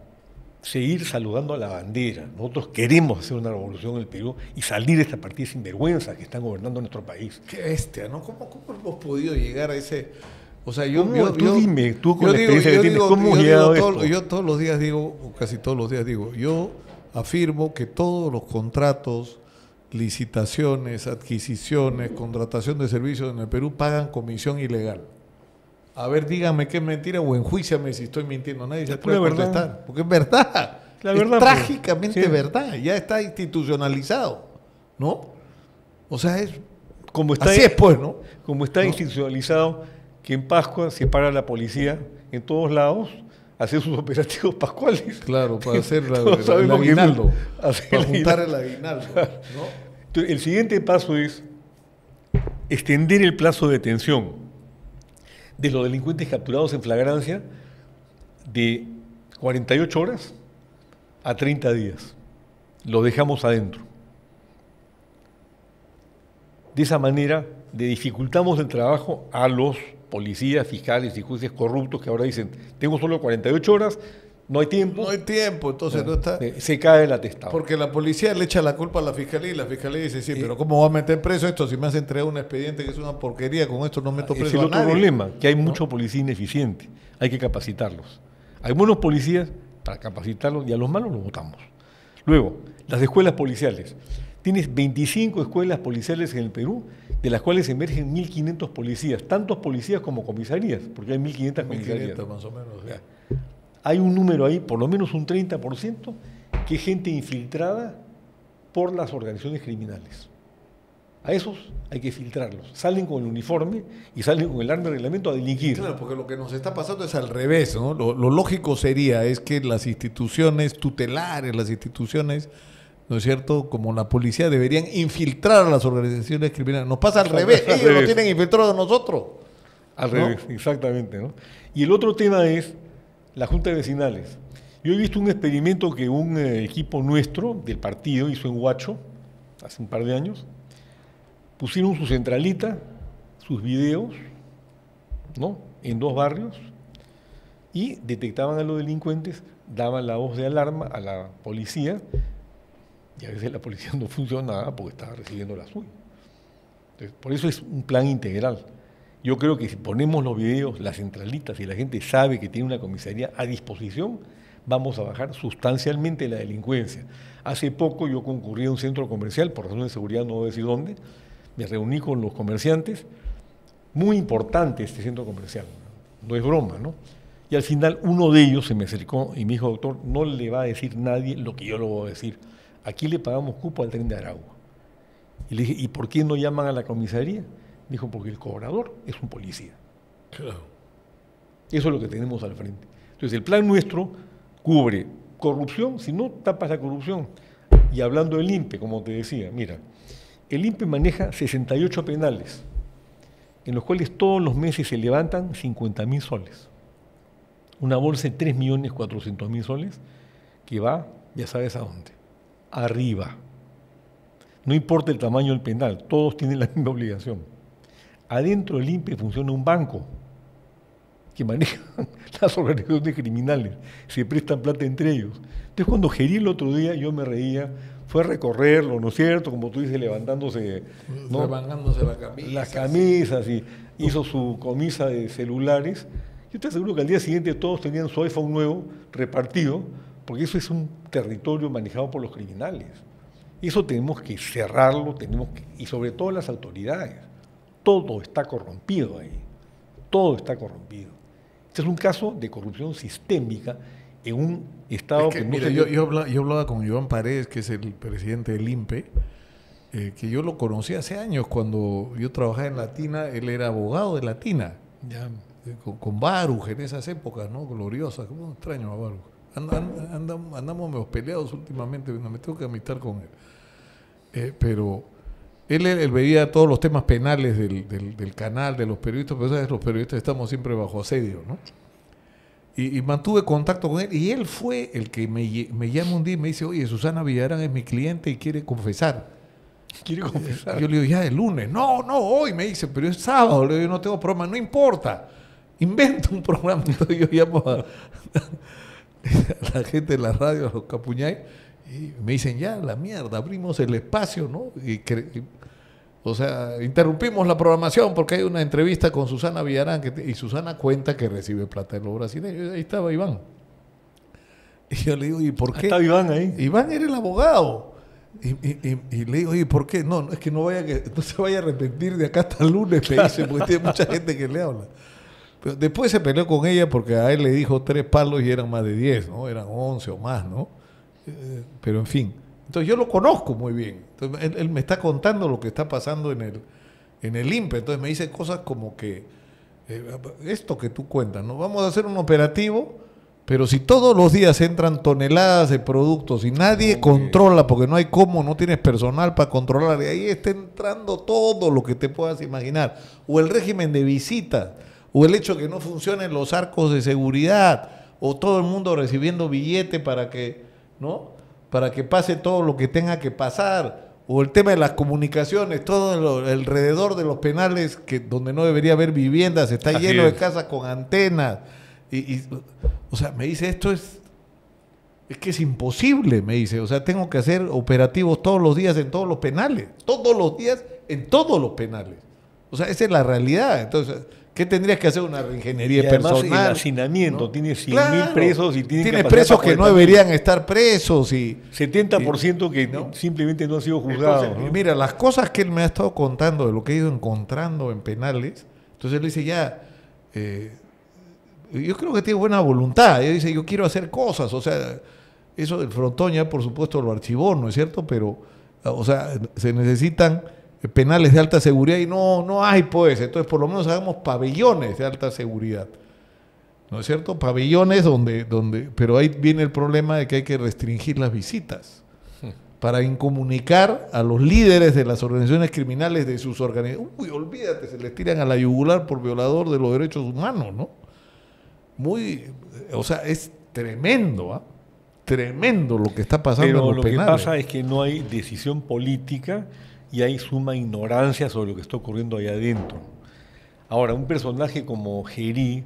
seguir saludando a la bandera. Nosotros queremos hacer una revolución en el Perú y salir de esta partida sinvergüenza que están gobernando nuestro país. Qué bestia, ¿no? ¿Cómo hemos podido llegar a ese...? O sea, Tú dime, tú con la experiencia que tienes, ¿cómo hemos llegado a esto? Yo todos los días digo, o casi todos los días digo, yo afirmo que todos los contratos, licitaciones, adquisiciones, contratación de servicios en el Perú pagan comisión ilegal. A ver, dígame que es mentira o enjuíciame si estoy mintiendo. Nadie se puede contestar. Porque es verdad. La verdad, es trágicamente sí. verdad. Ya está institucionalizado. ¿No? O sea, es... Como está, así es, pues, ¿no? Como está institucionalizado que en Pascua se para la policía en todos lados a hacer sus operativos pascuales. Claro, para hacer Todos el sabemos que aguinaldo. hacer Para el juntar aguinaldo. el aguinaldo. ¿no? Entonces, el siguiente paso es extender el plazo de detención de los delincuentes capturados en flagrancia de 48 horas a 30 días. Los dejamos adentro. De esa manera le dificultamos el trabajo a los policías, fiscales y jueces corruptos que ahora dicen, tengo solo 48 horas, no hay tiempo. No hay tiempo, entonces no está... Se cae el atestado. Porque la policía le echa la culpa a la fiscalía y la fiscalía dice, sí, pero ¿cómo va a meter preso esto si me has entregado un expediente que es una porquería? Con esto no meto Es preso el a otro nadie. problema, que hay mucho policía ineficiente, hay que capacitarlos. Hay buenos policías para capacitarlos y a los malos los votamos. Luego, las escuelas policiales. Tienes 25 escuelas policiales en el Perú, de las cuales emergen 1.500 policías, tantos policías como comisarías, porque hay 1.500 comisarías. 1500 más o menos. Sí. Hay un número ahí, por lo menos un 30%, que es gente infiltrada por las organizaciones criminales. A esos hay que filtrarlos. Salen con el uniforme y salen con el arma de reglamento a delinquir. Claro, porque lo que nos está pasando es al revés, ¿no? Lo lógico sería es que las instituciones tutelares, las instituciones, ¿no es cierto?, como la policía, deberían infiltrar a las organizaciones criminales. Nos pasa al revés, Al ellos revés. lo tienen infiltrado a nosotros. Al ¿no? revés, exactamente, ¿no? Y el otro tema es las juntas vecinales. Yo he visto un experimento que un equipo nuestro del partido hizo en Huacho, hace un par de años. Pusieron su centralita, sus videos, ¿no?, en 2 barrios y detectaban a los delincuentes, daban la voz de alarma a la policía y a veces la policía no funcionaba porque estaba recibiendo la suya. Entonces, por eso es un plan integral. Yo creo que si ponemos los videos, las centralitas y la gente sabe que tiene una comisaría a disposición, vamos a bajar sustancialmente la delincuencia. Hace poco yo concurrí a un centro comercial, por razones de seguridad no voy a decir dónde, me reuní con los comerciantes, muy importante este centro comercial, no es broma, ¿no? Y al final uno de ellos se me acercó y me dijo, doctor, no le va a decir nadie lo que yo le voy a decir. Aquí le pagamos cupo al tren de Aragua. Y le dije, ¿y por qué no llaman a la comisaría? Dijo, porque el cobrador es un policía. Claro. Eso es lo que tenemos al frente. Entonces, el plan nuestro cubre corrupción, si no tapas la corrupción. Y hablando del INPE, como te decía, mira, el INPE maneja 68 penales, en los cuales todos los meses se levantan 50.000 soles. Una bolsa de 3.400.000 soles que va, ya sabes a dónde, arriba. No importa el tamaño del penal, todos tienen la misma obligación. Adentro del INPE funciona un banco que maneja las organizaciones criminales, se prestan plata entre ellos. Entonces cuando gerí el otro día yo me reía, fue a recorrerlo, ¿no es cierto? Como tú dices, levantándose, ¿no? Remangándose la camisa. Las camisas y hizo su comisa de celulares. Yo te aseguro que al día siguiente todos tenían su iPhone nuevo repartido, porque eso es un territorio manejado por los criminales. Eso tenemos que cerrarlo, y sobre todo las autoridades. Todo está corrompido ahí, todo está corrompido. Este es un caso de corrupción sistémica en un Estado Es que, que no mira, se... yo hablaba con Iván Paredes, que es el presidente del INPE, que yo lo conocí hace años cuando yo trabajaba en Latina, él era abogado de Latina, Ya. con Baruch en esas épocas, ¿no? Gloriosas, como extraño a Baruch. Andamos medio peleados últimamente, me tengo que amistar con él. Pero él veía todos los temas penales del canal, de los periodistas, pero sabes, los periodistas estamos siempre bajo asedio, ¿no? Y mantuve contacto con él, y él fue el que me llama un día y me dice, oye, Susana Villarán es mi cliente y quiere confesar. ¿Quiere confesar? Yo le digo, ya el lunes. No, hoy, me dice, pero es sábado. Le digo, no tengo programa, no importa. Inventa un programa. Entonces yo llamo a la gente de la radio, a los Capuñay, y me dicen, ya, la mierda, abrimos el espacio, ¿no? O sea, interrumpimos la programación porque hay una entrevista con Susana Villarán y Susana cuenta que recibe plata de los brasileños. Ahí estaba Iván. Y yo le digo, ¿y por qué? ¿Está Iván ahí? Iván era el abogado. Y le digo, ¿y por qué? No, es que no se vaya a arrepentir de acá hasta el lunes, me dice, porque tiene mucha gente que le habla. Pero después se peleó con ella porque a él le dijo 3 palos y eran más de 10, ¿no? Eran 11 o más, ¿no? Pero en fin. Entonces yo lo conozco muy bien. Entonces, él me está contando lo que está pasando en el INPE. Entonces me dice cosas como que esto que tú cuentas, ¿no? Vamos a hacer un operativo, pero si todos los días entran toneladas de productos y nadie controla, porque no hay cómo, no tienes personal para controlar, y ahí está entrando todo lo que te puedas imaginar, o el régimen de visita, o el hecho que no funcionen los arcos de seguridad, o todo el mundo recibiendo billete para que, ¿no? Para que pase todo lo que tenga que pasar, o el tema de las comunicaciones, todo alrededor de los penales, donde no debería haber viviendas, está Así lleno es. de casas con antenas, o sea, me dice, esto es que es imposible, me dice, o sea, tengo que hacer operativos todos los días en todos los penales, todos los días en todos los penales, o sea, esa es la realidad. Entonces, ¿qué tendrías que hacer? Una reingeniería Y además personal, el hacinamiento, ¿no? tiene 100.000 Claro, presos y tienes capacidad presos para que no 40.000. deberían estar presos y 70% que ¿no? simplemente no han sido juzgados. Entonces, ¿no? mira, las cosas que él me ha estado contando de lo que he ido encontrando en penales, entonces él dice, ya, yo creo que tiene buena voluntad, él dice, yo quiero hacer cosas, o sea, eso del frontón ya por supuesto lo archivó, ¿no es cierto? Pero, o sea, se necesitan penales de alta seguridad y no hay, pues, entonces por lo menos hagamos pabellones de alta seguridad, ¿no es cierto? Pabellones pero ahí viene el problema de que hay que restringir las visitas para incomunicar a los líderes de las organizaciones criminales de sus organizaciones. Uy, olvídate, se les tiran a la yugular por violador de los derechos humanos, ¿no? O sea, es tremendo, ¿ah? Tremendo lo que está pasando en Pero los lo penales. que pasa es que no hay decisión política y hay suma ignorancia sobre lo que está ocurriendo allá adentro. Ahora, un personaje como Gerí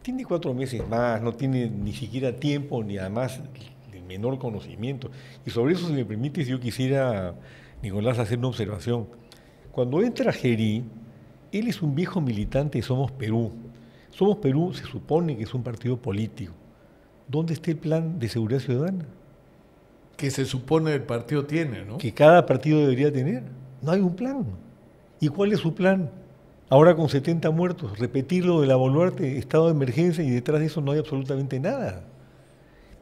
tiene 4 meses más, no tiene ni siquiera tiempo ni además el menor conocimiento. Y sobre eso, si me permites, yo quisiera, Nicolás, hacer una observación. Cuando entra Gerí, él es un viejo militante de Somos Perú. Somos Perú se supone que es un partido político. ¿Dónde está el plan de seguridad ciudadana? Que se supone el partido tiene, ¿no? Que cada partido debería tener. No hay un plan. ¿Y cuál es su plan? Ahora con 70 muertos, repetir lo de la Boluarte, estado de emergencia, y detrás de eso no hay absolutamente nada.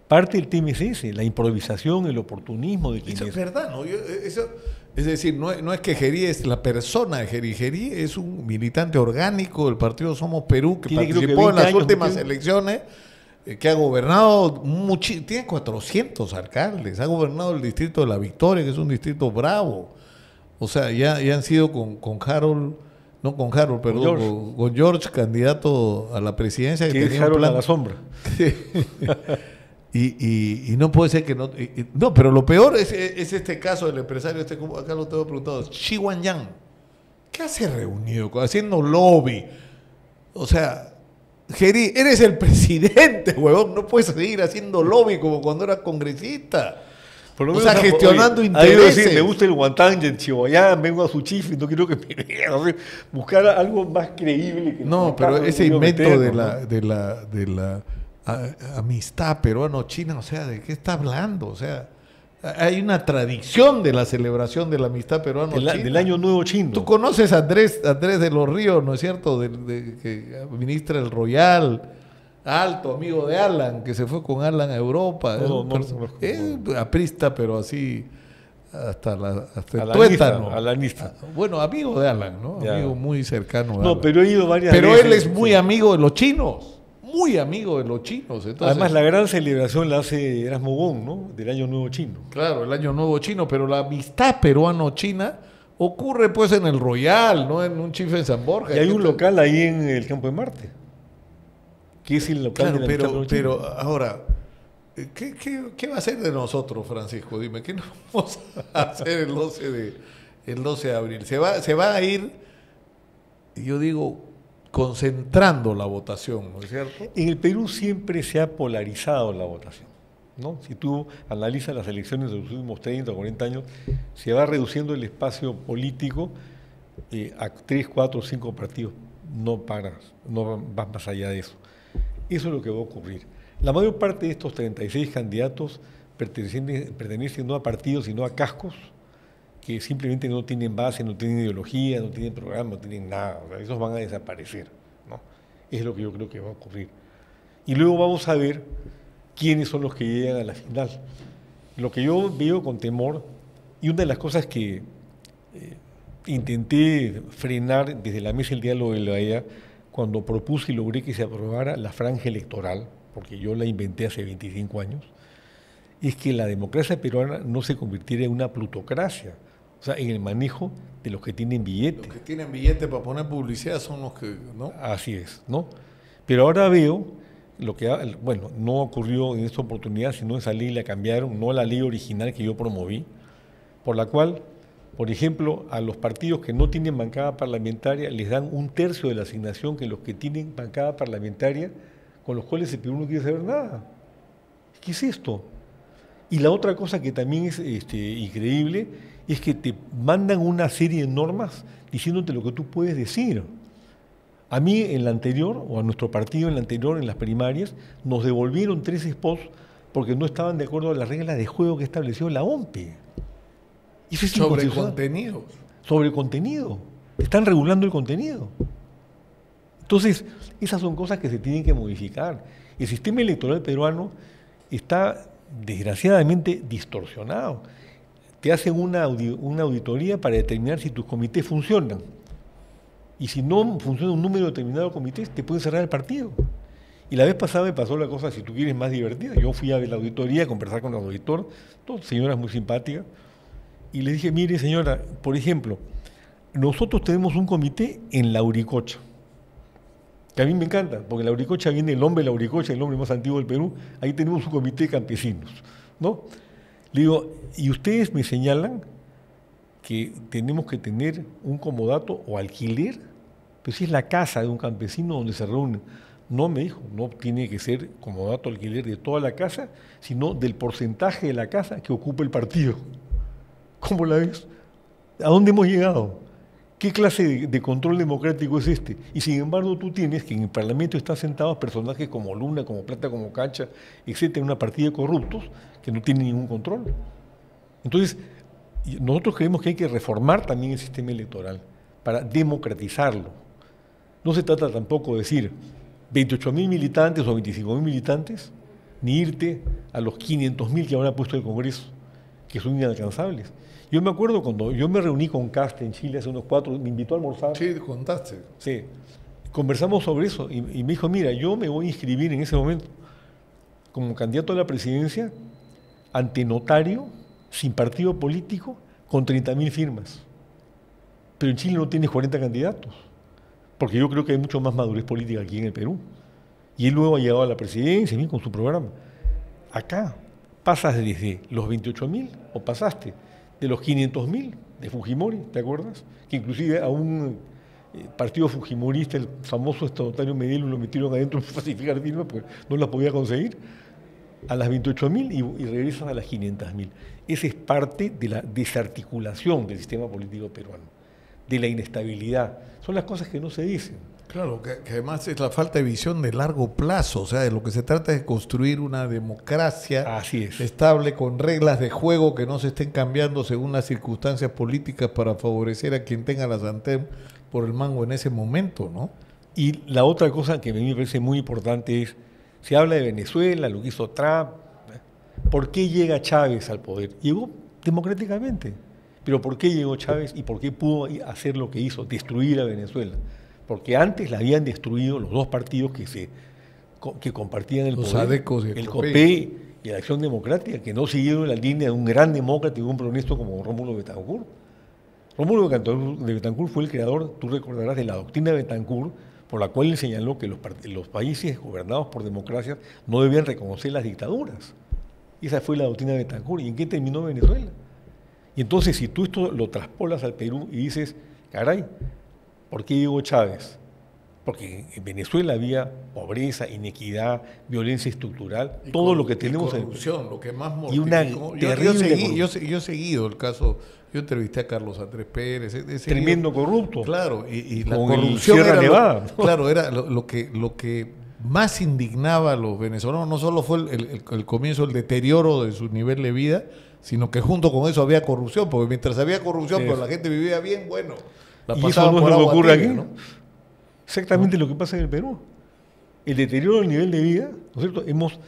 Parte del tema es ese, la improvisación, el oportunismo de quienes... Eso es verdad, ¿no? Es decir, no es que Gerí es la persona de Gerí. Gerí es un militante orgánico del partido Somos Perú que Tiene, creo que, participó en 20 las años, últimas ¿no? elecciones, que ha gobernado, tiene 400 alcaldes, ha gobernado el distrito de La Victoria, que es un distrito bravo. O sea, ya han sido con Harold, no con Harold, perdón, con George, candidato a la presidencia. Que es Harold a la sombra. Y no puede ser que no... no, pero lo peor es este caso del empresario, acá lo tengo preguntado, Xi Guangyan. ¿Qué hace reunido? Haciendo lobby. O sea, Gerí, eres el presidente, huevón, no puedes seguir haciendo lobby como cuando eras congresista. Por lo o menos, sea, gestionando oye, intereses. Decir, me gusta el guantán y el Chihuahua, vengo a su chifa y no quiero que me vean. O sea, buscar algo más creíble. Que no, pero ese invento meternos, de la amistad peruano-china, o sea, ¿de qué está hablando? O sea, hay una tradición de la celebración de la amistad peruano-china. Del Año Nuevo Chino. Tú conoces a Andrés de los Ríos, ¿no es cierto? Que administra el Royal, alto amigo de Alan, que se fue con Alan a Europa. Es aprista, pero así hasta el tuétano. Alanista. Bueno, amigo de Alan, ¿no? Ya. Amigo muy cercano de No, Alan. pero he ido varias pero veces. él es muy amigo de los chinos. Muy amigo de los chinos. Entonces, además, la gran celebración la hace Erasmo Gón, ¿no? Del Año Nuevo Chino. Claro, el Año Nuevo Chino, pero la amistad peruano-china ocurre pues en el Royal, no en un chifa en San Borja. Y hay un local ahí en el Campo de Marte, que es el local de la amistad peruano-china. Pero ahora, ¿qué va a hacer de nosotros, Francisco? Dime, ¿qué nos vamos a hacer el 12 de abril? Se va a ir, yo digo, concentrando la votación, ¿no es cierto? En el Perú siempre se ha polarizado la votación, ¿no? Si tú analizas las elecciones de los últimos 30 o 40 años, se va reduciendo el espacio político a 3, 4, 5 partidos. No vas más allá de eso. Eso es lo que va a ocurrir. La mayor parte de estos 36 candidatos pertenecen no a partidos, sino a cascos que simplemente no tienen base, no tienen ideología, no tienen programa, no tienen nada. O sea, esos van a desaparecer, ¿no? Es lo que yo creo que va a ocurrir. Y luego vamos a ver quiénes son los que llegan a la final. Lo que yo veo con temor, y una de las cosas que intenté frenar desde la mesa del diálogo de la OEA, cuando propuse y logré que se aprobara la franja electoral, porque yo la inventé hace 25 años, es que la democracia peruana no se convirtiera en una plutocracia, o sea, en el manejo de los que tienen billete. Los que tienen billete para poner publicidad son los que, ¿no? Así es, ¿no? Pero ahora veo lo que, bueno, no ocurrió en esta oportunidad, sino esa ley la cambiaron, no la ley original que yo promoví, por la cual, por ejemplo, a los partidos que no tienen bancada parlamentaria les dan 1/3 de la asignación que los que tienen bancada parlamentaria, con los cuales el Perú no quiere saber nada. ¿Qué es esto? Y la otra cosa que también es increíble es que te mandan una serie de normas diciéndote lo que tú puedes decir. A mí en la anterior, o a nuestro partido en la anterior, en las primarias, nos devolvieron 3 spots porque no estaban de acuerdo a las reglas de juego que estableció la OMPE. Y eso es sobre contenido. Sobre contenido. Están regulando el contenido. Entonces, esas son cosas que se tienen que modificar. El sistema electoral peruano está desgraciadamente distorsionado. Te hacen una auditoría para determinar si tus comités funcionan. Y si no funciona un número determinado de comités, te pueden cerrar el partido. Y la vez pasada me pasó la cosa, si tú quieres, más divertida. Yo fui a ver la auditoría, a conversar con el auditor, todas señoras muy simpáticas, y le dije, mire señora, por ejemplo, nosotros tenemos un comité en Lauricocha, que a mí me encanta, porque en Lauricocha viene el hombre de Lauricocha, el hombre más antiguo del Perú, ahí tenemos un comité de campesinos, ¿no? Le digo, y ustedes me señalan que tenemos que tener un comodato o alquiler, pues si es la casa de un campesino donde se reúnen. No, me dijo, no tiene que ser comodato alquiler de toda la casa, sino del porcentaje de la casa que ocupa el partido. ¿Cómo la ves? ¿A dónde hemos llegado? ¿Qué clase de control democrático es este? Y sin embargo tú tienes que en el Parlamento están sentados personajes como Luna, como Plata, como Cacha, etcétera, una partida de corruptos que no tienen ningún control. Entonces, nosotros creemos que hay que reformar también el sistema electoral para democratizarlo. No se trata tampoco de decir 28.000 militantes o 25.000 militantes, ni irte a los 500.000 que habrá puesto el Congreso, que son inalcanzables. Yo me acuerdo cuando yo me reuní con Cast en Chile hace unos 4, me invitó a almorzar. Sí, contaste. Sí, conversamos sobre eso y me dijo, mira, yo me voy a inscribir en ese momento como candidato a la presidencia ante notario, sin partido político, con 30.000 firmas. Pero en Chile no tienes 40 candidatos, porque yo creo que hay mucho más madurez política aquí en el Perú. Y él luego ha llegado a la presidencia, con su programa. Acá pasas desde los 28.000 o pasaste de los 500.000 de Fujimori, ¿te acuerdas? Que inclusive a un partido fujimorista, el famoso notario Medellín, lo metieron adentro para falsificar firmas porque no las podía conseguir, a las 28.000 y regresas a las 500.000. Esa es parte de la desarticulación del sistema político peruano, de la inestabilidad. Son las cosas que no se dicen. Claro, que además es la falta de visión de largo plazo, o sea, de lo que se trata es de construir una democracia estable con reglas de juego que no se estén cambiando según las circunstancias políticas para favorecer a quien tenga la sartén por el mango en ese momento, ¿no? Y la otra cosa que a mí me parece muy importante es, se habla de Venezuela, lo que hizo Trump, ¿por qué llega Chávez al poder? Llegó democráticamente, pero ¿por qué llegó Chávez y por qué pudo hacer lo que hizo, destruir a Venezuela? Porque antes la habían destruido los dos partidos que compartían el poder, el COPEI y la Acción Democrática, que no siguieron la línea de un gran demócrata y un prohonesto como Rómulo Betancourt. Rómulo de Betancourt fue el creador, tú recordarás, de la doctrina de Betancourt, por la cual él señaló que los países gobernados por democracias no debían reconocer las dictaduras. Esa fue la doctrina de Betancourt. ¿Y en qué terminó Venezuela? Y entonces, si tú esto lo traspolas al Perú y dices, caray, ¿por qué llegó Chávez? Porque en Venezuela había pobreza, inequidad, violencia estructural, todo lo que tenemos en corrupción, lo que más y una terrible yo he seguido el caso, yo entrevisté a Carlos Andrés Pérez, tremendo corrupto. Claro, y la con corrupción Sierra era Nevada, ¿no? Claro, era lo que más indignaba a los venezolanos. No solo fue el comienzo, el deterioro de su nivel de vida, sino que junto con eso había corrupción, porque mientras había corrupción, pero la gente vivía bien, bueno, la y eso no es lo que ocurre aquí, ¿no? Exactamente lo que pasa en el Perú. El deterioro del nivel de vida, ¿no es cierto? Hemos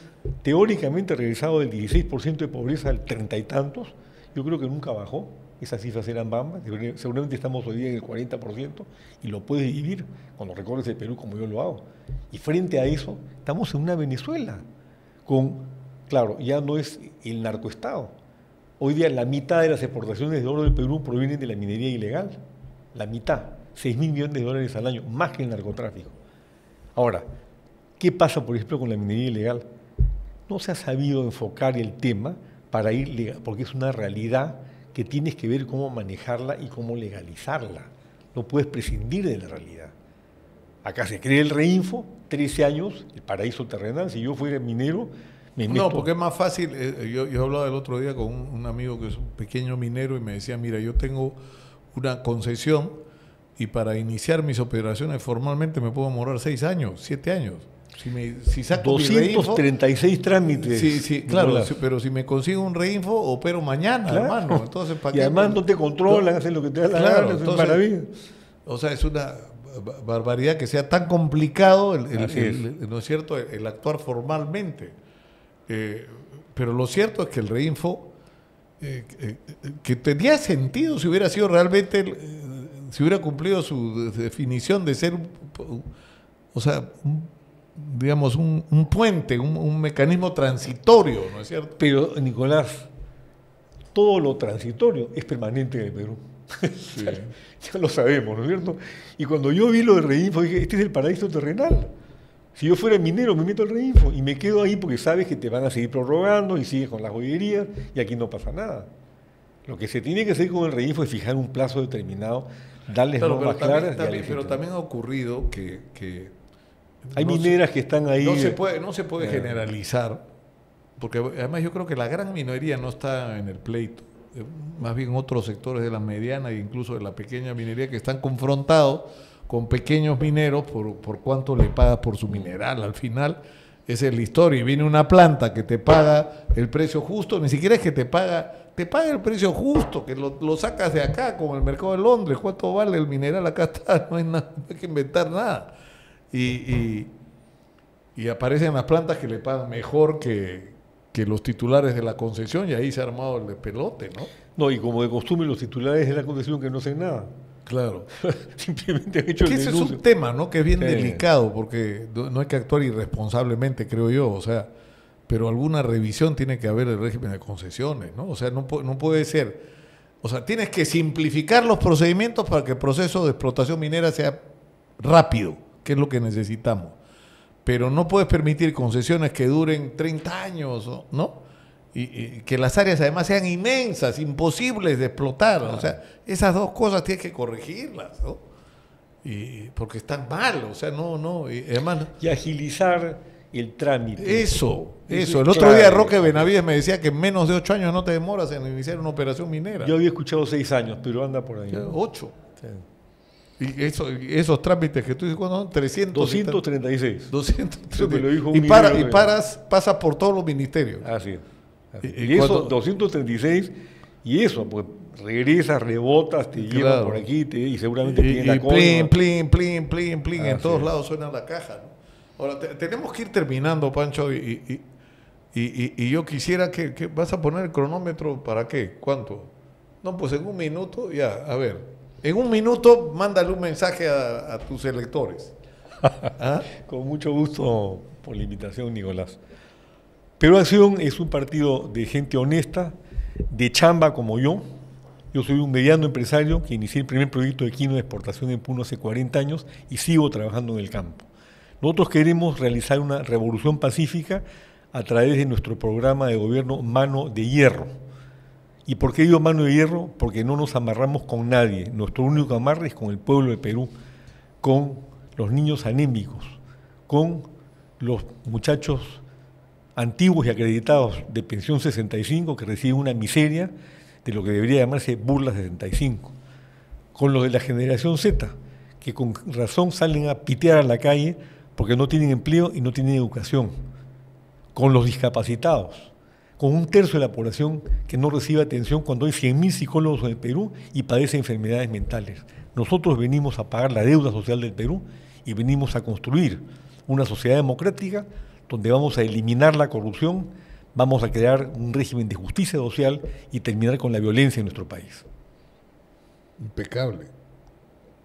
teóricamente regresado del 16% de pobreza al 30 y tantos. Yo creo que nunca bajó. Esas cifras eran bambas. Seguramente estamos hoy día en el 40% y lo puedes vivir cuando recorres el Perú como yo lo hago. Y frente a eso, estamos en una Venezuela claro, ya no es el narcoestado. Hoy día la mitad de las exportaciones de oro del Perú provienen de la minería ilegal. La mitad, 6.000 millones de dólares al año, más que el narcotráfico. Ahora, ¿qué pasa, por ejemplo, con la minería ilegal? No se ha sabido enfocar el tema para ir legal, porque es una realidad que tienes que ver cómo manejarla y cómo legalizarla. No puedes prescindir de la realidad. Acá se crea el Reinfo, 13 años, el paraíso terrenal. Si yo fuera minero, me meto. No, porque es más fácil. Yo hablaba el otro día con un amigo que es un pequeño minero y me decía, mira, yo tengo una concesión y para iniciar mis operaciones formalmente me puedo demorar 6 años, 7 años. Si saco 236 trámites. Sí, claro, pero si me consigo un reinfo, opero mañana, claro, hermano. Entonces, ¿para y además no te controlan, hacen lo que te da la gana, es maravilla. O sea, es una barbaridad que sea tan complicado, ¿no es cierto?, el actuar formalmente. Pero lo cierto es que el reinfo, que tendría sentido si hubiera sido realmente, si hubiera cumplido su definición de ser, o sea, digamos, un puente, un mecanismo transitorio, ¿no es cierto? Pero, Nicolás, todo lo transitorio es permanente en el Perú. Sí. Ya lo sabemos, ¿no es cierto? Y cuando yo vi lo de Reinfo, dije, este es el paraíso terrenal. Si yo fuera minero, me meto al Reinfo y me quedo ahí porque sabes que te van a seguir prorrogando y sigues con las joyerías y aquí no pasa nada. Lo que se tiene que hacer con el Reinfo es fijar un plazo determinado, darles normas claras. Pero también ha ocurrido que hay mineras que están ahí. No se puede generalizar, porque además yo creo que la gran minoría no está en el pleito. más bien otros sectores de la mediana e incluso de la pequeña minería que están confrontados con pequeños mineros por cuánto le pagas por su mineral. Al final, esa es la historia. Y viene una planta que te paga el precio justo, ni siquiera es que te paga el precio justo, que lo sacas de acá, como el mercado de Londres. ¿Cuánto vale el mineral? Acá está, no hay nada, no hay que inventar nada. Y aparecen las plantas que le pagan mejor que los titulares de la concesión, y ahí se ha armado el despelote, ¿no? No, y como de costumbre los titulares de la concesión que no hacen nada. Claro. Simplemente han hecho el ese es denuncio. un tema, ¿no? Que es bien Sí. delicado, porque no hay que actuar irresponsablemente, creo yo, o sea, pero alguna revisión tiene que haber del régimen de concesiones, ¿no? O sea, no puede ser, o sea, tienes que simplificar los procedimientos para que el proceso de explotación minera sea rápido, que es lo que necesitamos. Pero no puedes permitir concesiones que duren 30 años, ¿no? Y que las áreas además sean inmensas, imposibles de explotar. O sea, esas dos cosas tienes que corregirlas, ¿no? Porque están mal, o sea, y además... Y agilizar el trámite. Eso. es El otro día clave. Roque Benavides me decía que en menos de 8 años no te demoras en iniciar una operación minera. Yo había escuchado 6 años, pero anda por ahí. 8. Sí. Y esos trámites que tú dices, ¿cuándo son? 300. 236. 200. Eso me lo dijo un Y minero. pasas por todos los ministerios. Así es. ¿Y Y eso, cuánto? 236, y eso, pues regresas, rebotas, te llevan Claro. por aquí y seguramente tienen la Y coima. plin, en Así todos es. lados suena la caja, ¿no? Ahora, tenemos que ir terminando, Pancho, y yo quisiera que vas a poner el cronómetro, ¿para qué? ¿Cuánto? No, pues en 1 minuto, ya, a ver. En 1 minuto, mándale un mensaje a tus electores. ¿Ah? Con mucho gusto por la invitación, Nicolás. Perú Acción es un partido de gente honesta, de chamba como yo. Yo soy un mediano empresario que inicié el primer proyecto de quino de exportación en Puno hace 40 años y sigo trabajando en el campo. Nosotros queremos realizar una revolución pacífica a través de nuestro programa de gobierno Mano de Hierro. ¿Y por qué digo mano de hierro? Porque no nos amarramos con nadie. Nuestro único amarre es con el pueblo de Perú, con los niños anémicos, con los muchachos antiguos y acreditados de pensión 65 que reciben una miseria de lo que debería llamarse burla 65, con los de la generación Z, que con razón salen a pitear a la calle porque no tienen empleo y no tienen educación, con los discapacitados, con 1/3 de la población que no recibe atención cuando hay 100.000 psicólogos en el Perú y padece enfermedades mentales. Nosotros venimos a pagar la deuda social del Perú y venimos a construir una sociedad democrática donde vamos a eliminar la corrupción, vamos a crear un régimen de justicia social y terminar con la violencia en nuestro país. Impecable.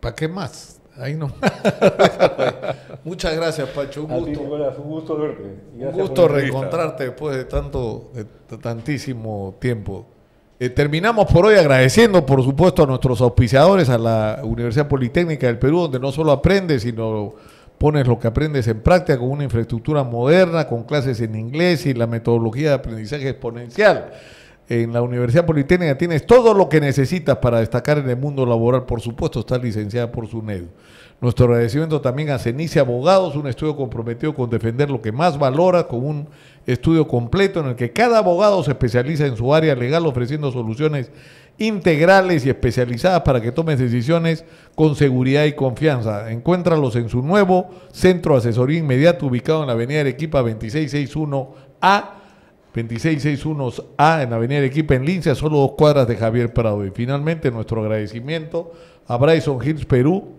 ¿Para qué más? Ahí no. Muchas gracias, Pacho. A ti, Nicolás, un gusto verte. Un gusto reencontrarte después de tantísimo tiempo. Terminamos por hoy agradeciendo, por supuesto, a nuestros auspiciadores, a la Universidad Politécnica del Perú, donde no solo aprendes, sino pones lo que aprendes en práctica con una infraestructura moderna, con clases en inglés y la metodología de aprendizaje exponencial. En la Universidad Politécnica tienes todo lo que necesitas para destacar en el mundo laboral. Por supuesto, está licenciada por SUNEDU. Nuestro agradecimiento también a Cenice Abogados, un estudio comprometido con defender lo que más valora, con un estudio completo en el que cada abogado se especializa en su área legal, ofreciendo soluciones integrales y especializadas para que tomes decisiones con seguridad y confianza. Encuéntralos en su nuevo centro de asesoría inmediato ubicado en la avenida Arequipa 2661A, en la avenida Arequipa en Lince, a solo 2 cuadras de Javier Prado. Y finalmente nuestro agradecimiento a Bryson Hills Perú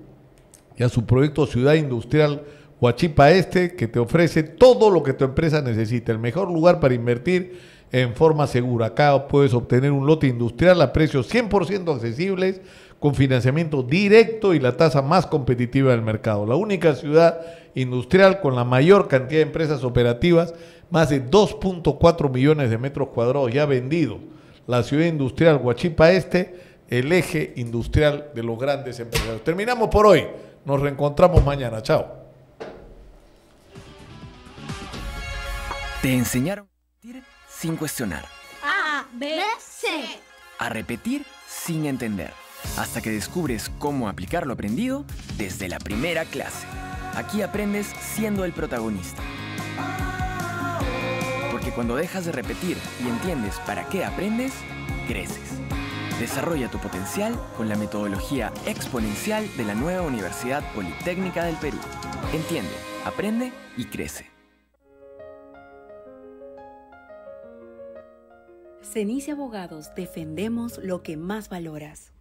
y a su proyecto Ciudad Industrial Huachipa Este, que te ofrece todo lo que tu empresa necesita, el mejor lugar para invertir en forma segura. Acá puedes obtener un lote industrial a precios 100% accesibles, con financiamiento directo y la tasa más competitiva del mercado. La única ciudad industrial con la mayor cantidad de empresas operativas, más de 2.4 millones de metros cuadrados ya vendidos. La ciudad industrial Huachipa Este, el eje industrial de los grandes empresarios. Terminamos por hoy. Nos reencontramos mañana. Chao. Te enseñaron a repetir sin cuestionar, A, B, C. a repetir sin entender, hasta que descubres cómo aplicar lo aprendido desde la primera clase. Aquí aprendes siendo el protagonista. Porque cuando dejas de repetir y entiendes para qué aprendes, creces. Desarrolla tu potencial con la metodología exponencial de la nueva Universidad Politécnica del Perú. Entiende, aprende y crece. Cenicia Abogados, defendemos lo que más valoras.